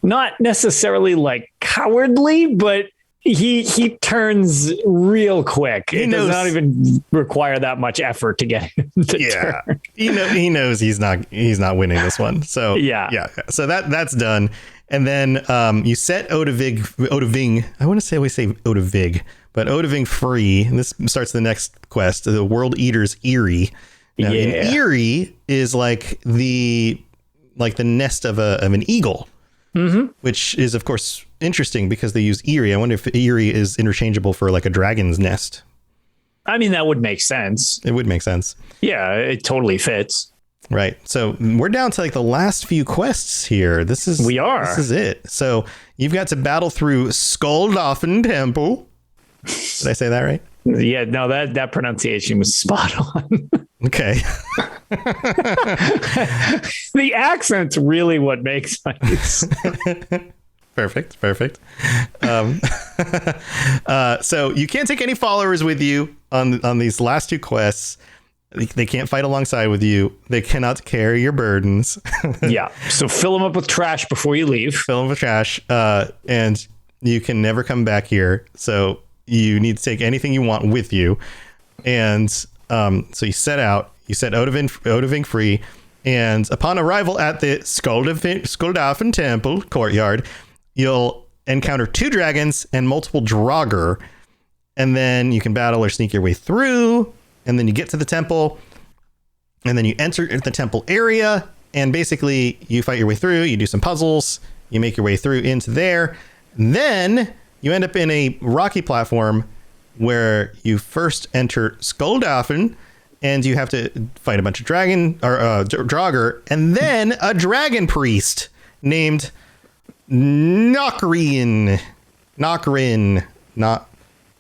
not necessarily like cowardly, but he turns real quick. It does not even require that much effort to get him to turn. He knows he's not winning this one. So yeah. So that's done. And then you set Odaving. I want to say we say Odavig, but Odaving free. And this starts the next quest, the World Eater's Eyrie. Now, an eyrie is like the nest of an eagle, which is, of course, interesting because they use eyrie. I wonder if eyrie is interchangeable for like a dragon's nest. I mean, that would make sense. It would make sense. Yeah, it totally fits. Right. So we're down to like the last few quests here. This is it. So you've got to battle through Skuldafn Temple. Did I say that right? Yeah, no, that pronunciation was spot on. Okay. The accent's really what makes sense. Perfect. So you can't take any followers with you on these last two quests. They can't fight alongside with you. They cannot carry your burdens. Yeah. So fill them up with trash before you leave. Fill them with trash. And you can never come back here. So you need to take anything you want with you. And so you set Odaving free. And upon arrival at the Skuldafn Temple courtyard, you'll encounter 2 dragons and multiple Draugr. And then you can battle or sneak your way through. And then you get to the temple. And then you enter the temple area. And basically, you fight your way through. You do some puzzles. You make your way through into there. And then you end up in a rocky platform where you first enter Skuldafn. And you have to fight a bunch of Draugr. And then a dragon priest named Nahkrin. Not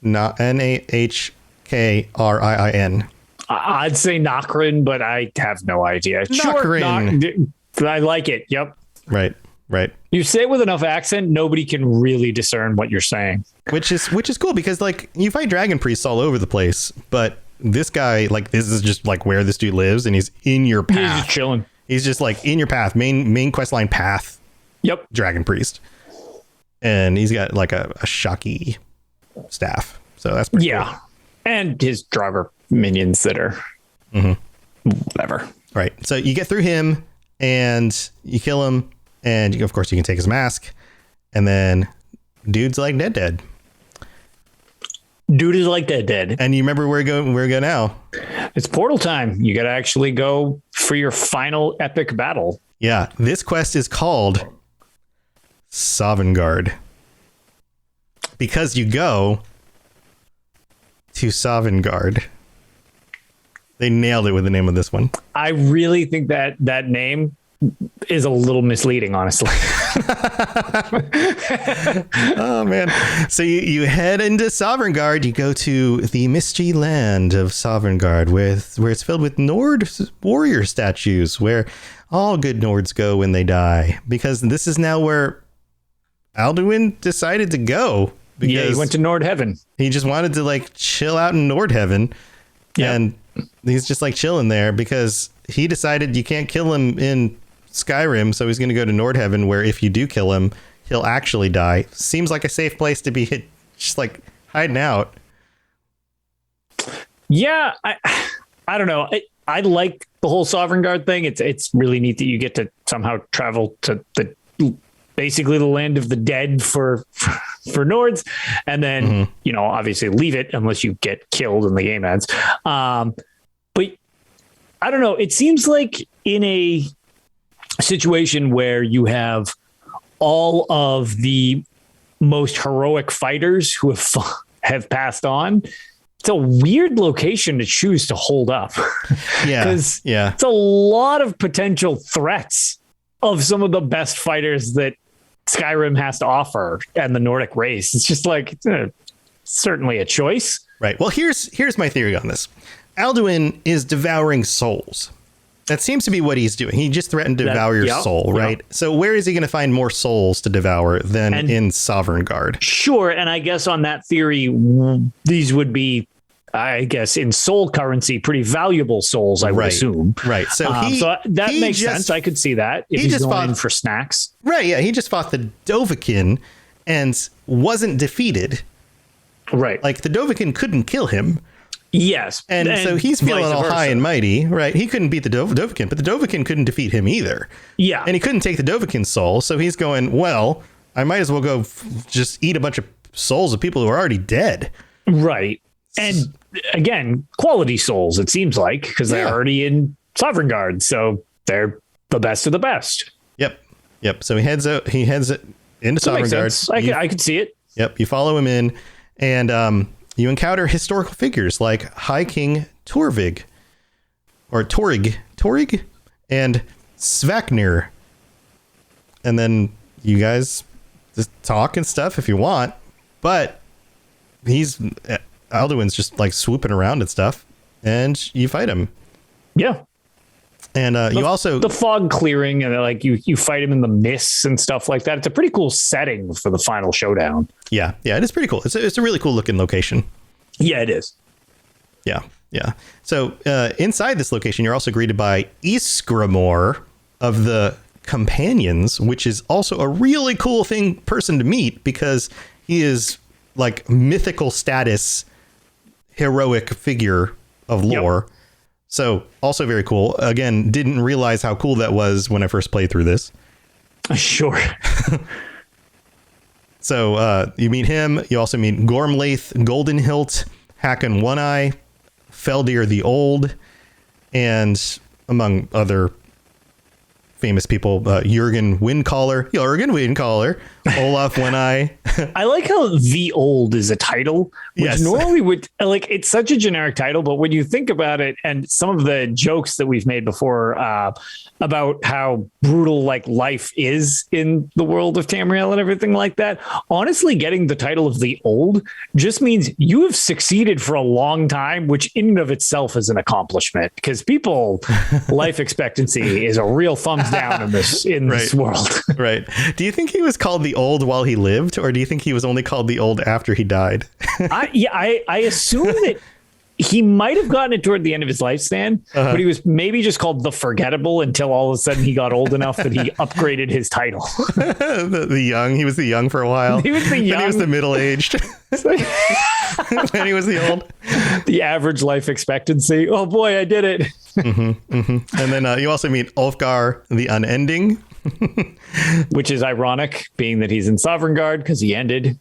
Nahkrin. I'd say Nahkrin, but I have no idea. Nahkrin. Sure, I like it. Yep. Right. You say it with enough accent, nobody can really discern what you're saying. Which is cool because like you fight dragon priests all over the place, but this guy, like, this is just like where this dude lives, and he's in your path. He's just chilling. He's just like in your path, main quest line path. Yep. Dragon priest. And he's got like a shocky staff. So that's pretty cool. And his Draugr minions that are whatever. Right. So you get through him and you kill him, and of course you can take his mask, and then dude's like dead. Dude is like dead. And you remember where we go now? It's portal time. You got to actually go for your final epic battle. Yeah. This quest is called Sovngarde. Because you go to Sovngarde. They nailed it with the name of this one. I really think that name is a little misleading, honestly. Oh, man. So you head into Sovngarde. You go to the misty land of Sovngarde, where it's filled with Nord warrior statues, where all good Nords go when they die. Because this is now where Alduin decided to go. Yeah, he went to Nord Heaven. He just wanted to like chill out in Nord Heaven. Yep. And he's just like chilling there because he decided you can't kill him in Skyrim. So he's going to go to Nord Heaven, where if you do kill him, he'll actually die. Seems like a safe place to be just like hiding out. Yeah, I don't know. I like the whole Sovngarde thing. It's really neat that you get to somehow travel to basically the land of the dead for Nords, and then obviously leave it unless you get killed in the game ends. But I don't know. It seems like in a situation where you have all of the most heroic fighters who have passed on, it's a weird location to choose to hold up. Yeah, because it's a lot of potential threats of some of the best fighters that Skyrim has to offer and the Nordic race. It's just like certainly a choice. Right. Well, here's my theory on this. Alduin is devouring souls. That seems to be what he's doing. He just threatened to devour your soul, right? Yep. So where is he going to find more souls to devour than in Sovngarde? Sure. And I guess on that theory, these would be, I guess, in soul currency, pretty valuable souls, I would assume. Right. So that makes sense. I could see that if he's going in for snacks. Right. Yeah. He just fought the Dovahkiin and wasn't defeated. Right. Like the Dovahkiin couldn't kill him. Yes. And so he's feeling all high and mighty, right? He couldn't beat the Dovahkiin, but the Dovahkiin couldn't defeat him either. Yeah. And he couldn't take the Dovahkiin's soul. So he's going, well, I might as well go just eat a bunch of souls of people who are already dead. Right. And again, quality souls, it seems like, because they're already in Sovngarde. So they're the best of the best. Yep. So he heads into Sovngarde. I could see it. Yep. You follow him in, and you encounter historical figures like High King Torvig, or Torig, and Svaknir. And then you guys just talk and stuff if you want, but Alduin's just like swooping around and stuff, and you fight him. Yeah. And you also the fog clearing, and like you fight him in the mists and stuff like that. It's a pretty cool setting for the final showdown. Yeah, it is pretty cool. It's a really cool looking location. Yeah, it is. Yeah. So inside this location, you're also greeted by Ysgramor of the Companions, which is also a really cool person to meet because he is like mythical status, heroic figure of lore. Yep. So also very cool. Again, didn't realize how cool that was when I first played through this. Sure. So you meet him. You also meet Gormlaith, Goldenhilt, Hakon One Eye, Feldir the Old, and among other famous people, Jurgen Windcaller, Olaf One Eye. I like how the Old is a title, which normally would like, it's such a generic title, but when you think about it and some of the jokes that we've made before about how brutal like life is in the world of Tamriel and everything like that, honestly, getting the title of the Old just means you have succeeded for a long time, which in and of itself is an accomplishment because people life expectancy is a real thumbs down in this world. Right. Do you think he was called the Old while he lived, or do you think he was only called the Old after he died? I assume that he might have gotten it toward the end of his lifespan, but he was maybe just called the Forgettable until all of a sudden he got old enough that he upgraded his title. the young. He was the young for a while. He was the young. Then he was the middle-aged. Then he was the old. The average life expectancy. Oh boy, I did it. And then you also meet Ulfgar the Unending. Which is ironic, being that he's in Sovngarde because he ended.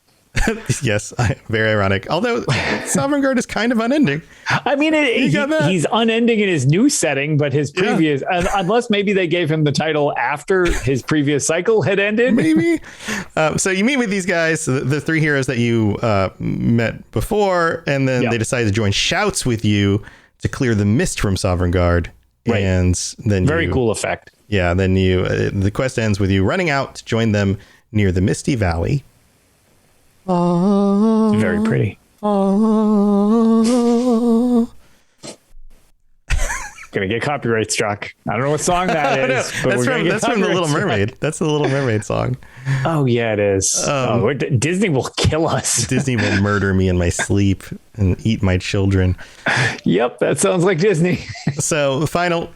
Yes, very ironic. Although Sovngarde is kind of unending. I mean, he's unending in his new setting, but his previous, unless maybe they gave him the title after his previous cycle had ended. Maybe. So you meet with these guys, the three heroes that you met before, and then they decide to join shouts with you to clear the mist from Sovngarde. Right. And then very cool effect. Yeah. Then the quest ends with you running out to join them near the Misty Valley. Very pretty. Gonna get copyright struck. I don't know what song that is. But that's from The Little Mermaid. That's the Little Mermaid song. Oh yeah, it is. Disney will kill us. Disney will murder me in my sleep and eat my children. Yep, that sounds like Disney. So the final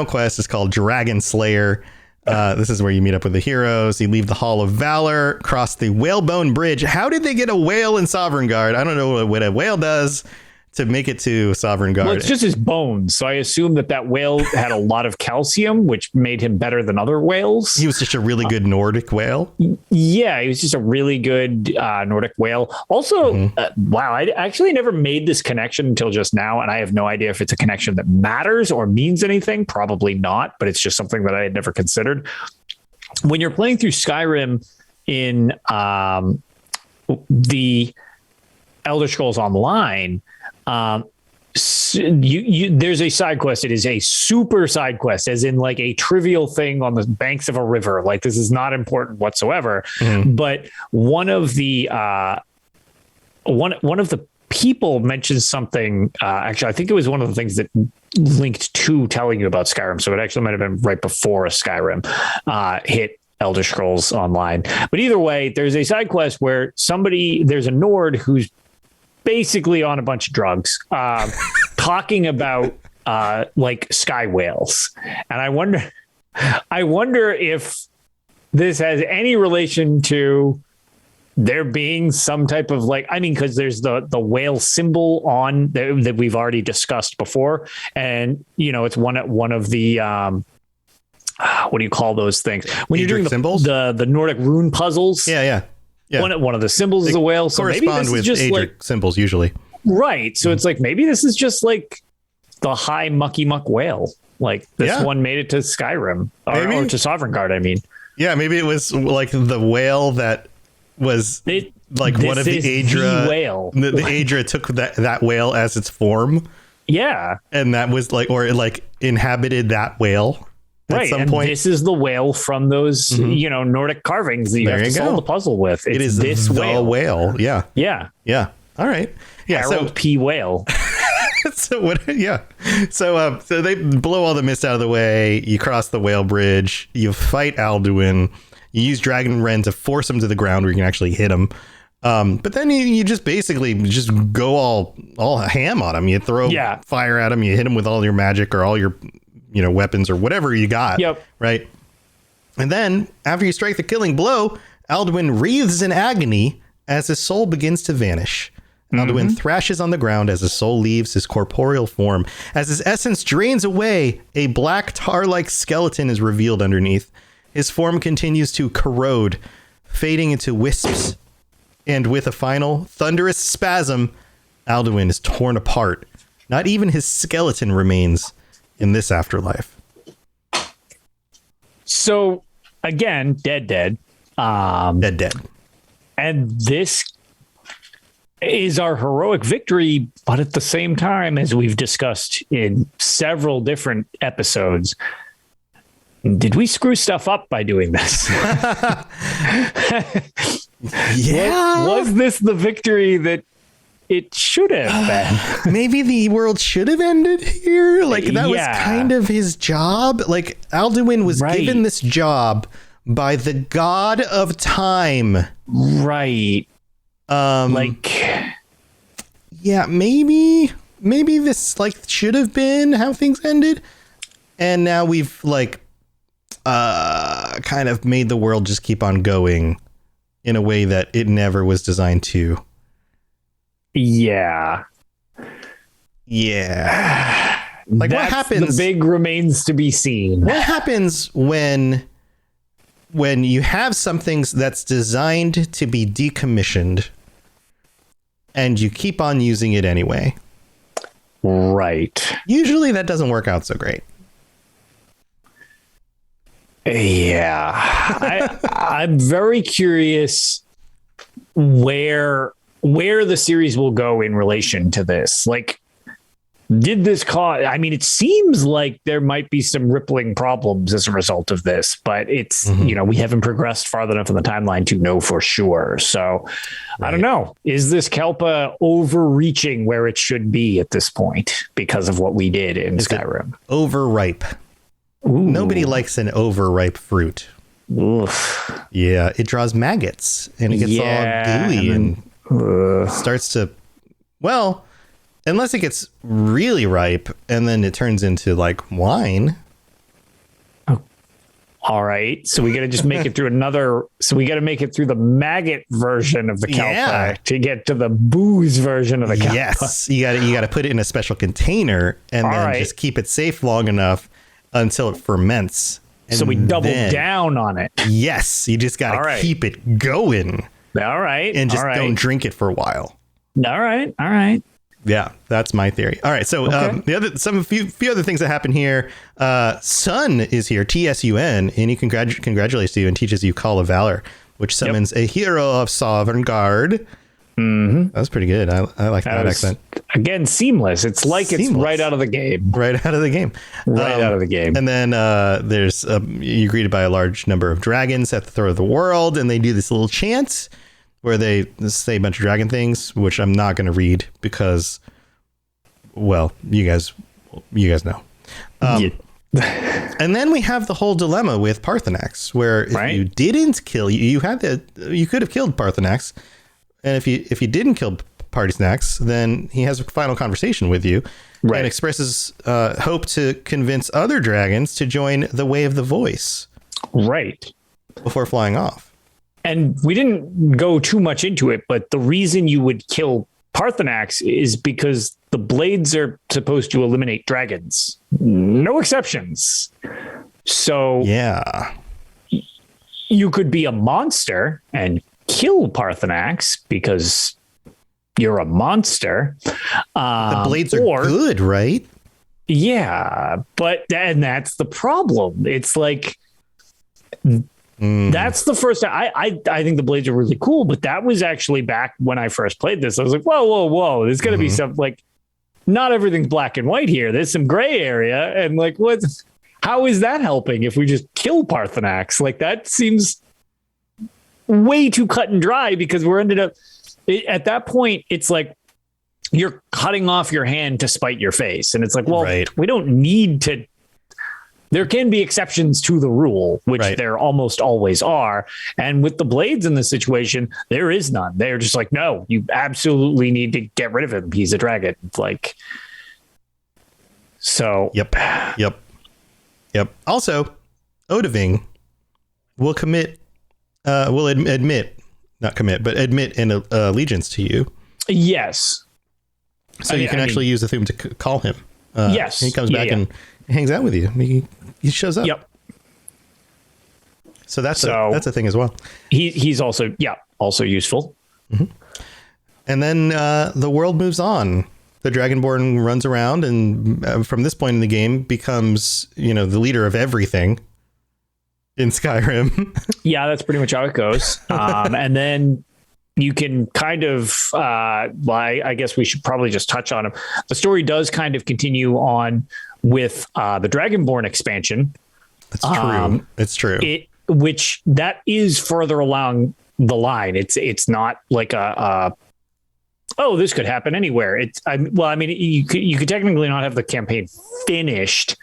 quest is called Dragon Slayer. This is where you meet up with the heroes. You leave the Hall of Valor, cross the Whalebone Bridge. How did they get a whale in Sovngarde? I don't know what a whale does to make it to Sovngarde. Well, it's just his bones. So I assume that whale had a lot of calcium, which made him better than other whales. He was just a really good Nordic whale. Yeah, he was just a really good Nordic whale. Also, wow, I actually never made this connection until just now, and I have no idea if it's a connection that matters or means anything. Probably not, but it's just something that I had never considered. When you're playing through Skyrim in the Elder Scrolls Online, there's a side quest. It is a super side quest, as in like a trivial thing on the banks of a river. Like this is not important whatsoever. But one of the people mentions something. Actually, I think it was one of the things that linked to telling you about Skyrim. So it actually might have been right before Skyrim hit Elder Scrolls Online. But either way, there's a side quest where there's a Nord who's basically on a bunch of drugs, talking about like sky whales. And I wonder if this has any relation to there being some type of because there's the whale symbol on that we've already discussed before. And, it's one of the, what do you call those things? When you're doing the Nordic rune puzzles. Yeah. One of the symbols is a whale. So correspond with Adric symbols usually. Right. So it's like, maybe this is just like the high mucky muck whale. Like this one made it to Skyrim or to Sovngarde, I mean. Yeah, maybe it was like the whale that was one of the Adra whale. The Adra took that whale as its form. Yeah. And that was it inhabited that whale. At some point. This is the whale from those, Nordic carvings that you have to solve the puzzle with. It is this whale. Yeah. Yeah. All right. Yeah. Harold P. Whale. So they blow all the mist out of the way. You cross the whale bridge. You fight Alduin. You use Dragon Ren to force him to the ground where you can actually hit him. But then you just basically just go all ham on him. You throw fire at him. You hit him with all your magic or all your weapons or whatever you got. Yep. Right. And then after you strike the killing blow, Alduin wreathes in agony as his soul begins to vanish. Alduin thrashes on the ground as his soul leaves his corporeal form. As his essence drains away, a black tar-like skeleton is revealed underneath. His form continues to corrode, fading into wisps. And with a final thunderous spasm, Alduin is torn apart. Not even his skeleton remains in this afterlife. So again, dead. Dead. And this is our heroic victory, but at the same time, as we've discussed in several different episodes, did we screw stuff up by doing this? Yeah. Was this the victory that it should have been? Maybe the world should have ended here. That was kind of his job. Alduin was given this job by the god of time. Right. Yeah, maybe this should have been how things ended. And now we've kind of made the world just keep on going in a way that it never was designed to. Yeah. What happens? The big remains to be seen. What happens when you have something that's designed to be decommissioned and you keep on using it anyway. Right. Usually that doesn't work out so great. Yeah. I'm very curious where the series will go in relation to this. Like, did this cause, I mean, it seems like there might be some rippling problems as a result of this, but it's, we haven't progressed far enough in the timeline to know for sure. So I don't know. Is this Kelpa overreaching where it should be at this point because of what we did in Skyrim? Overripe. Ooh. Nobody likes an overripe fruit. Oof. Yeah, it draws maggots and it gets all gooey and starts to, well, unless it gets really ripe and then it turns into like wine. Oh. All right. So we got to just make it through we got to make it through the maggot version of the Kelpa to get to the booze version of the Kelpa. Yes. You got to put it in a special container and then just keep it safe long enough until it ferments. And so we double down on it. Yes. You just got to keep it going. All right. And just don't drink it for a while. All right. All right. Yeah, that's my theory. All right, so a few other things that happen here. Sun is here, TSUN, and he congratulates you and teaches you Call of Valor, which summons a hero of Sovngarde. Mm-hmm. That was pretty good. I like that accent. Again, seamless. It's like it's right out of the game. Right out of the game. Out of the game. And then there's you're greeted by a large number of dragons at the throat of the world, and they do this little chant where they say a bunch of dragon things, which I'm not going to read because, well, you guys know. And then we have the whole dilemma with Parthenax, where if you didn't kill, you could have killed Parthenax, and if you didn't kill Parthenax, then he has a final conversation with you and expresses hope to convince other dragons to join the Way of the Voice. Right. Before flying off. And we didn't go too much into it, but the reason you would kill Parthenax is because the blades are supposed to eliminate dragons. No exceptions. So you could be a monster and kill Parthenax because you're a monster. The blades are good, right? Yeah, but that's the problem. It's like... That's the first time I think the blades are really cool, but that was actually back when I first played this. I was like, whoa. There's going to be some like, not everything's black and white here. There's some gray area. And like, how is that helping if we just kill Parthenax? Like that seems way too cut and dry because we're ended up at that point. It's like you're cutting off your hand to spite your face. And it's like, well, we don't need to. There can be exceptions to the rule, which there almost always are. And with the blades in this situation, there is none. They're just like, no, you absolutely need to get rid of him. He's a dragon. It's like, so. Yep. Also, Odahviing will admit an allegiance to you. Yes. So you can actually use the Thu'um to call him. Yes. He comes back and hangs out with you. He shows up. Yep. So that's a thing as well. He's also useful. Mm-hmm. And then the world moves on. The Dragonborn runs around and from this point in the game becomes, the leader of everything in Skyrim. Yeah, that's pretty much how it goes. And then you can kind of, I guess we should probably just touch on him. The story does kind of continue on with the Dragonborn expansion. That's true. It's true. Which that is further along the line. It's not like this could happen anywhere. You could technically not have the campaign finished,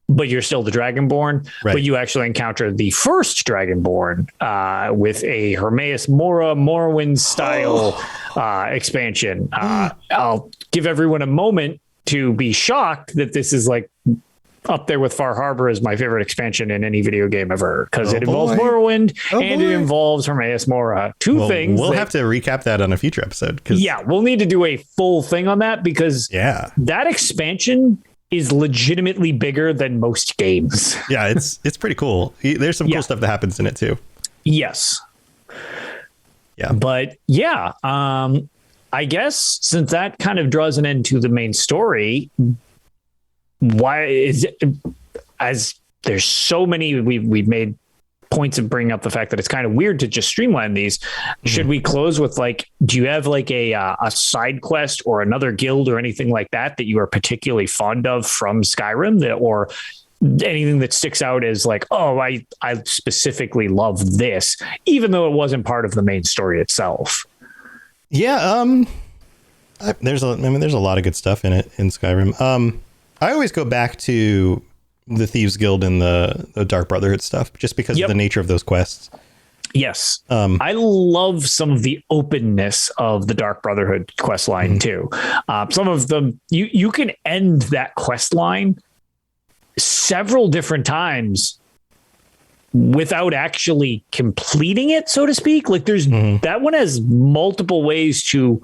but you're still the Dragonborn. Right. But you actually encounter the first Dragonborn with a Hermaeus Mora Morrowind style expansion. I'll give everyone a moment to be shocked that this is like up there with Far Harbor as my favorite expansion in any video game ever, because it involves Morrowind and it involves Hermaeus Mora. Two things. We'll have to recap that on a future episode. We'll need to do a full thing on that because that expansion is legitimately bigger than most games. Yeah, it's pretty cool. There's some cool stuff that happens in it too. Yes. Yeah. But I guess since that kind of draws an end to the main story, why is it, as there's so many, we've made points of bringing up the fact that it's kind of weird to just streamline these. Should we close with like, do you have like a side quest or another guild or anything like that you are particularly fond of from Skyrim, or anything that sticks out as like, oh, I specifically love this, even though it wasn't part of the main story itself? Yeah. There's a lot of good stuff in it in Skyrim. I always go back to the Thieves Guild and the Dark Brotherhood stuff, just because of the nature of those quests. Yes. I love some of the openness of the Dark Brotherhood quest line too. Some of them, you can end that quest line several different times without actually completing it, so to speak. Like there's that one has multiple ways to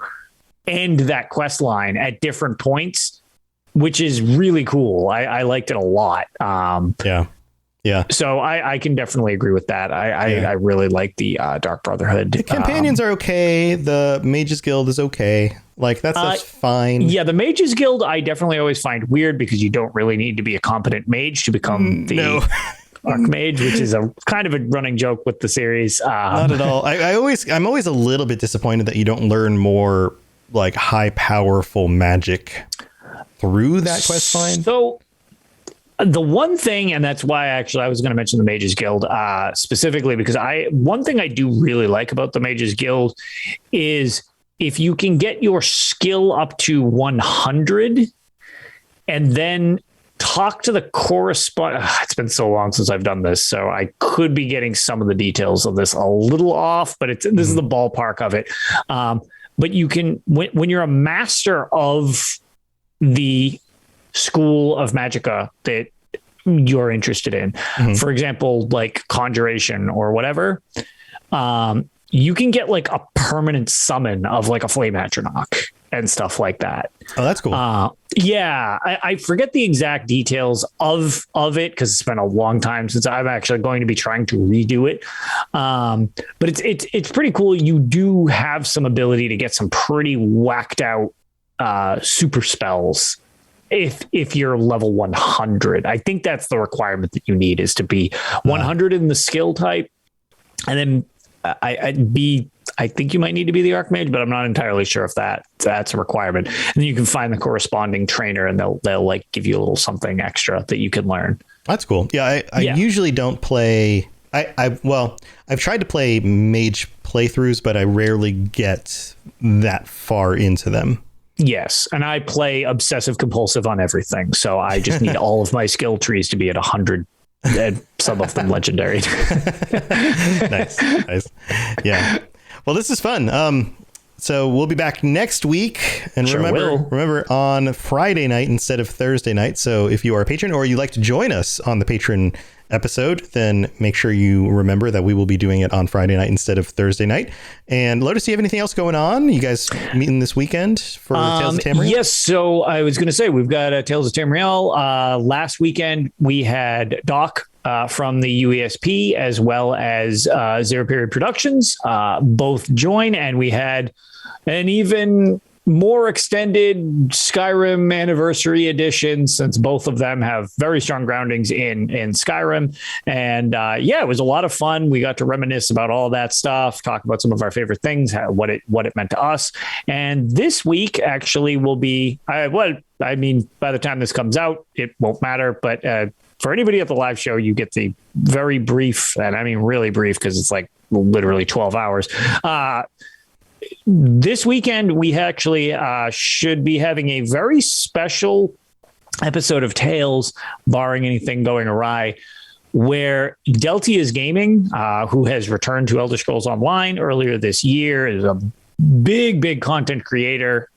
end that quest line at different points, which is really cool. I liked it a lot. Yeah. So I can definitely agree with that. I really like the Dark Brotherhood. The companions are okay. The Mages Guild is okay. Like that's fine. Yeah, the Mages Guild I definitely always find weird because you don't really need to be a competent mage to become the Archmage, which is a kind of a running joke with the series. Not at all. I'm always a little bit disappointed that you don't learn more like high powerful magic through that quest line. So the one thing, and that's why actually I was going to mention the Mages Guild specifically, because one thing I do really like about the Mages Guild is if you can get your skill up to 100 and then talk to the correspondent. It's been so long since I've done this, so I could be getting some of the details of this a little off, but this is the ballpark of it. But you can, when you're a master of the school of magicka that you're interested in, for example, like conjuration or whatever, you can get like a permanent summon of like a flame atronach and stuff like that. Oh, that's cool. I forget the exact details of it because it's been a long time since I'm actually going to be trying to redo it. But it's pretty cool. You do have some ability to get some pretty whacked out super spells if you're level 100. I think that's the requirement that you need, is to be 100 in the skill type, and then I think you might need to be the Archmage, but I'm not entirely sure if that's a requirement. And then you can find the corresponding trainer, and they'll like give you a little something extra that you can learn. That's cool. Yeah, I usually don't play. I've tried to play mage playthroughs, but I rarely get that far into them. Yes, and I play obsessive compulsive on everything, so I just need all of my skill trees to be at 100. And some of them legendary. Nice. Yeah. Well, this is fun. So we'll be back next week, and remember on Friday night instead of Thursday night. So if you are a patron or you'd like to join us on the patron episode, then make sure you remember that we will be doing it on Friday night instead of Thursday night. And Lotus, do you have anything else going on? You guys meeting this weekend for Tales of Tamriel? Yes. So I was going to say, we've got Tales of Tamriel. Last weekend we had Doc from the UESP as well as Zero Period Productions both join, and we had an even more extended Skyrim anniversary edition, since both of them have very strong groundings in Skyrim. And it was a lot of fun. We got to reminisce about all that stuff, talk about some of our favorite things, what it meant to us. And this week actually will be, by the time this comes out, it won't matter, but for anybody at the live show, you get the very brief, and I mean really brief because it's like literally 12 hours. This weekend, we actually should be having a very special episode of Tales, barring anything going awry, where Deltia's Gaming, who has returned to Elder Scrolls Online earlier this year, is a big content creator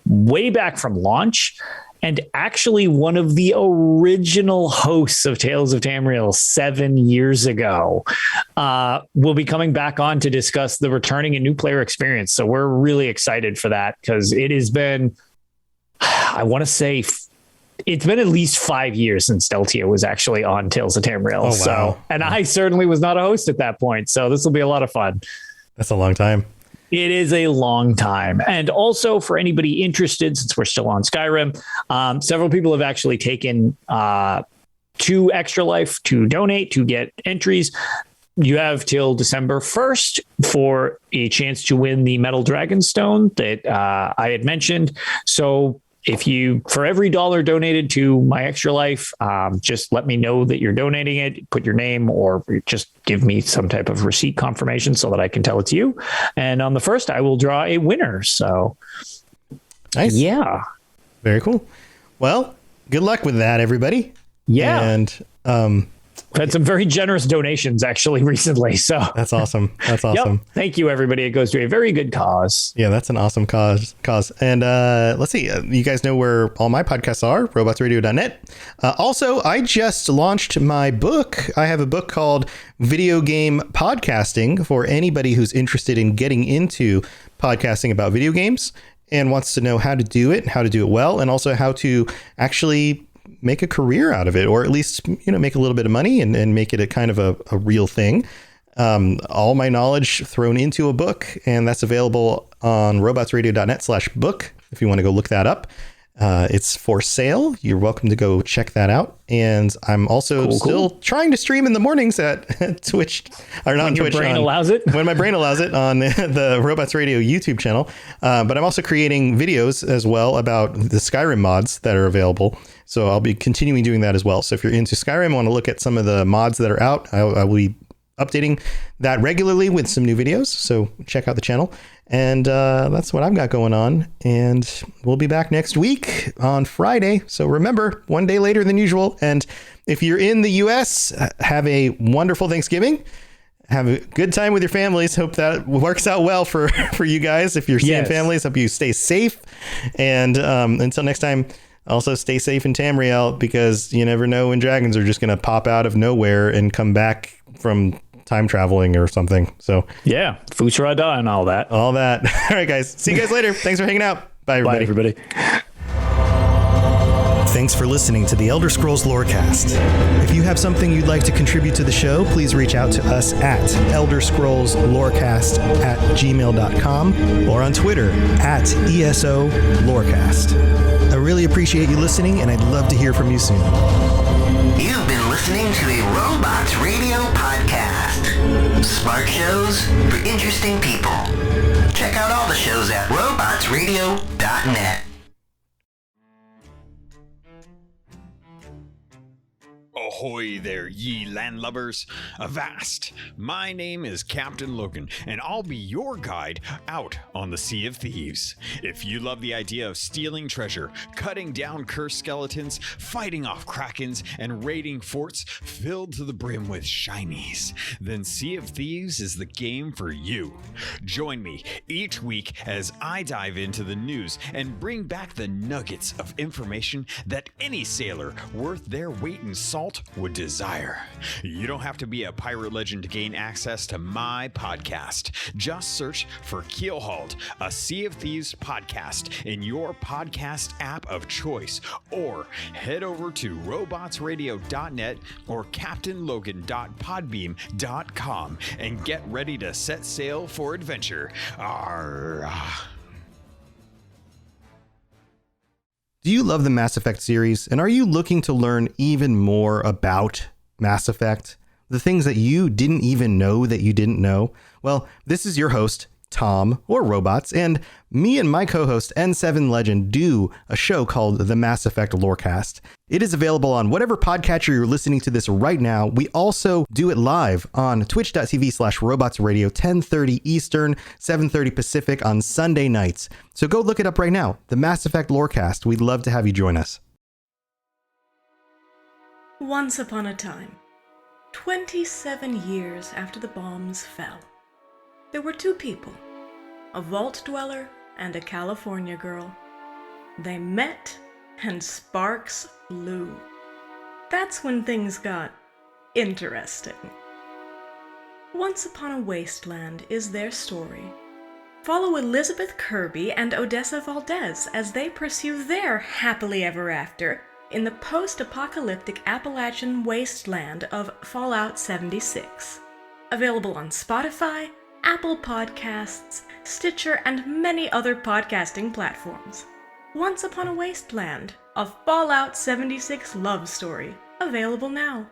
way back from launch, and actually one of the original hosts of Tales of Tamriel 7 years ago, will be coming back on to discuss the returning and new player experience. So we're really excited for that, because it has been, I want to say, it's been at least 5 years since Deltia was actually on Tales of Tamriel. Oh, wow. So, and I certainly was not a host at that point. So this will be a lot of fun. That's a long time. It is a long time. And also for anybody interested, since we're still on Skyrim, several people have actually taken to Extra Life to donate, to get entries. You have till December 1st for a chance to win the Metal Dragon Stone that I had mentioned. So if you, for every $1 donated to My Extra Life, just let me know that you're donating it, put your name, or just give me some type of receipt confirmation so that I can tell it's you. And on the 1st, I will draw a winner. So nice. Yeah. Very cool. Well, good luck with that, everybody. Yeah. And I've had some very generous donations actually recently. So that's awesome. That's awesome. Yep. Thank you, everybody. It goes to a very good cause. Yeah, that's an awesome cause. And let's see. You guys know where all my podcasts are, robotsradio.net. Also, I just launched my book. I have a book called Video Game Podcasting for anybody who's interested in getting into podcasting about video games and wants to know how to do it well, and also how to actually make a career out of it, or at least, make a little bit of money and make it a kind of a real thing. All my knowledge thrown into a book, and that's available on robotsradio.net/book if you want to go look that up. It's for sale. You're welcome to go check that out. And I'm also still trying to stream in the mornings at Twitch, or not when Twitch. Your brain allows it. When my brain allows it on the Robots Radio YouTube channel. But I'm also creating videos as well about the Skyrim mods that are available. So I'll be continuing doing that as well. So if you're into Skyrim, want to look at some of the mods that are out, I will be updating that regularly with some new videos. So check out the channel. And that's what I've got going on. And we'll be back next week on Friday. So remember, one day later than usual. And if you're in the US, have a wonderful Thanksgiving. Have a good time with your families. Hope that works out well for you guys. If you're seeing families, hope you stay safe. And until next time, also stay safe in Tamriel, because you never know when dragons are just going to pop out of nowhere and come back from time traveling or something. So yeah, Fusrada and all that. All right, guys. See you guys later. Thanks for hanging out. Bye, everybody. Bye, everybody. Thanks for listening to the Elder Scrolls Lorecast. If you have something you'd like to contribute to the show, please reach out to us at elderscrollslorecast@gmail.com or on Twitter @ESO Lorecast. I really appreciate you listening, and I'd love to hear from you soon. You've been listening to a Robots Radio podcast. Smart shows for interesting people. Check out all the shows at robotsradio.net. Ahoy there, ye landlubbers! Avast! My name is Captain Logan, and I'll be your guide out on the Sea of Thieves. If you love the idea of stealing treasure, cutting down cursed skeletons, fighting off krakens, and raiding forts filled to the brim with shinies, then Sea of Thieves is the game for you. Join me each week as I dive into the news and bring back the nuggets of information that any sailor worth their weight in salt would desire. You don't have to be a pirate legend to gain access to my podcast. Just search for Keelhauled, a Sea of Thieves podcast in your podcast app of choice, or head over to robotsradio.net or captainlogan.podbeam.com and get ready to set sail for adventure. Arr. Do you love the Mass Effect series, and are you looking to learn even more about Mass Effect? The things that you didn't even know that you didn't know? Well, this is your host, Tom, or Robots, and me and my co-host N7 Legend do a show called the Mass Effect Lorecast. It is available on whatever podcatcher you're listening to this right now. We also do it live on twitch.tv/robotsradio, 10:30 Eastern, 7:30 Pacific on Sunday nights. So go look it up right now, the Mass Effect Lorecast. We'd love to have you join us. Once upon a time, 27 years after the bombs fell, there were two people, a vault dweller and a California girl. They met, and sparks flew. That's when things got interesting. Once Upon a Wasteland is their story. Follow Elizabeth Kirby and Odessa Valdez as they pursue their happily ever after in the post-apocalyptic Appalachian wasteland of Fallout 76. Available on Spotify, Apple Podcasts, Stitcher, and many other podcasting platforms. Once Upon a Wasteland, a Fallout 76 love story, available now.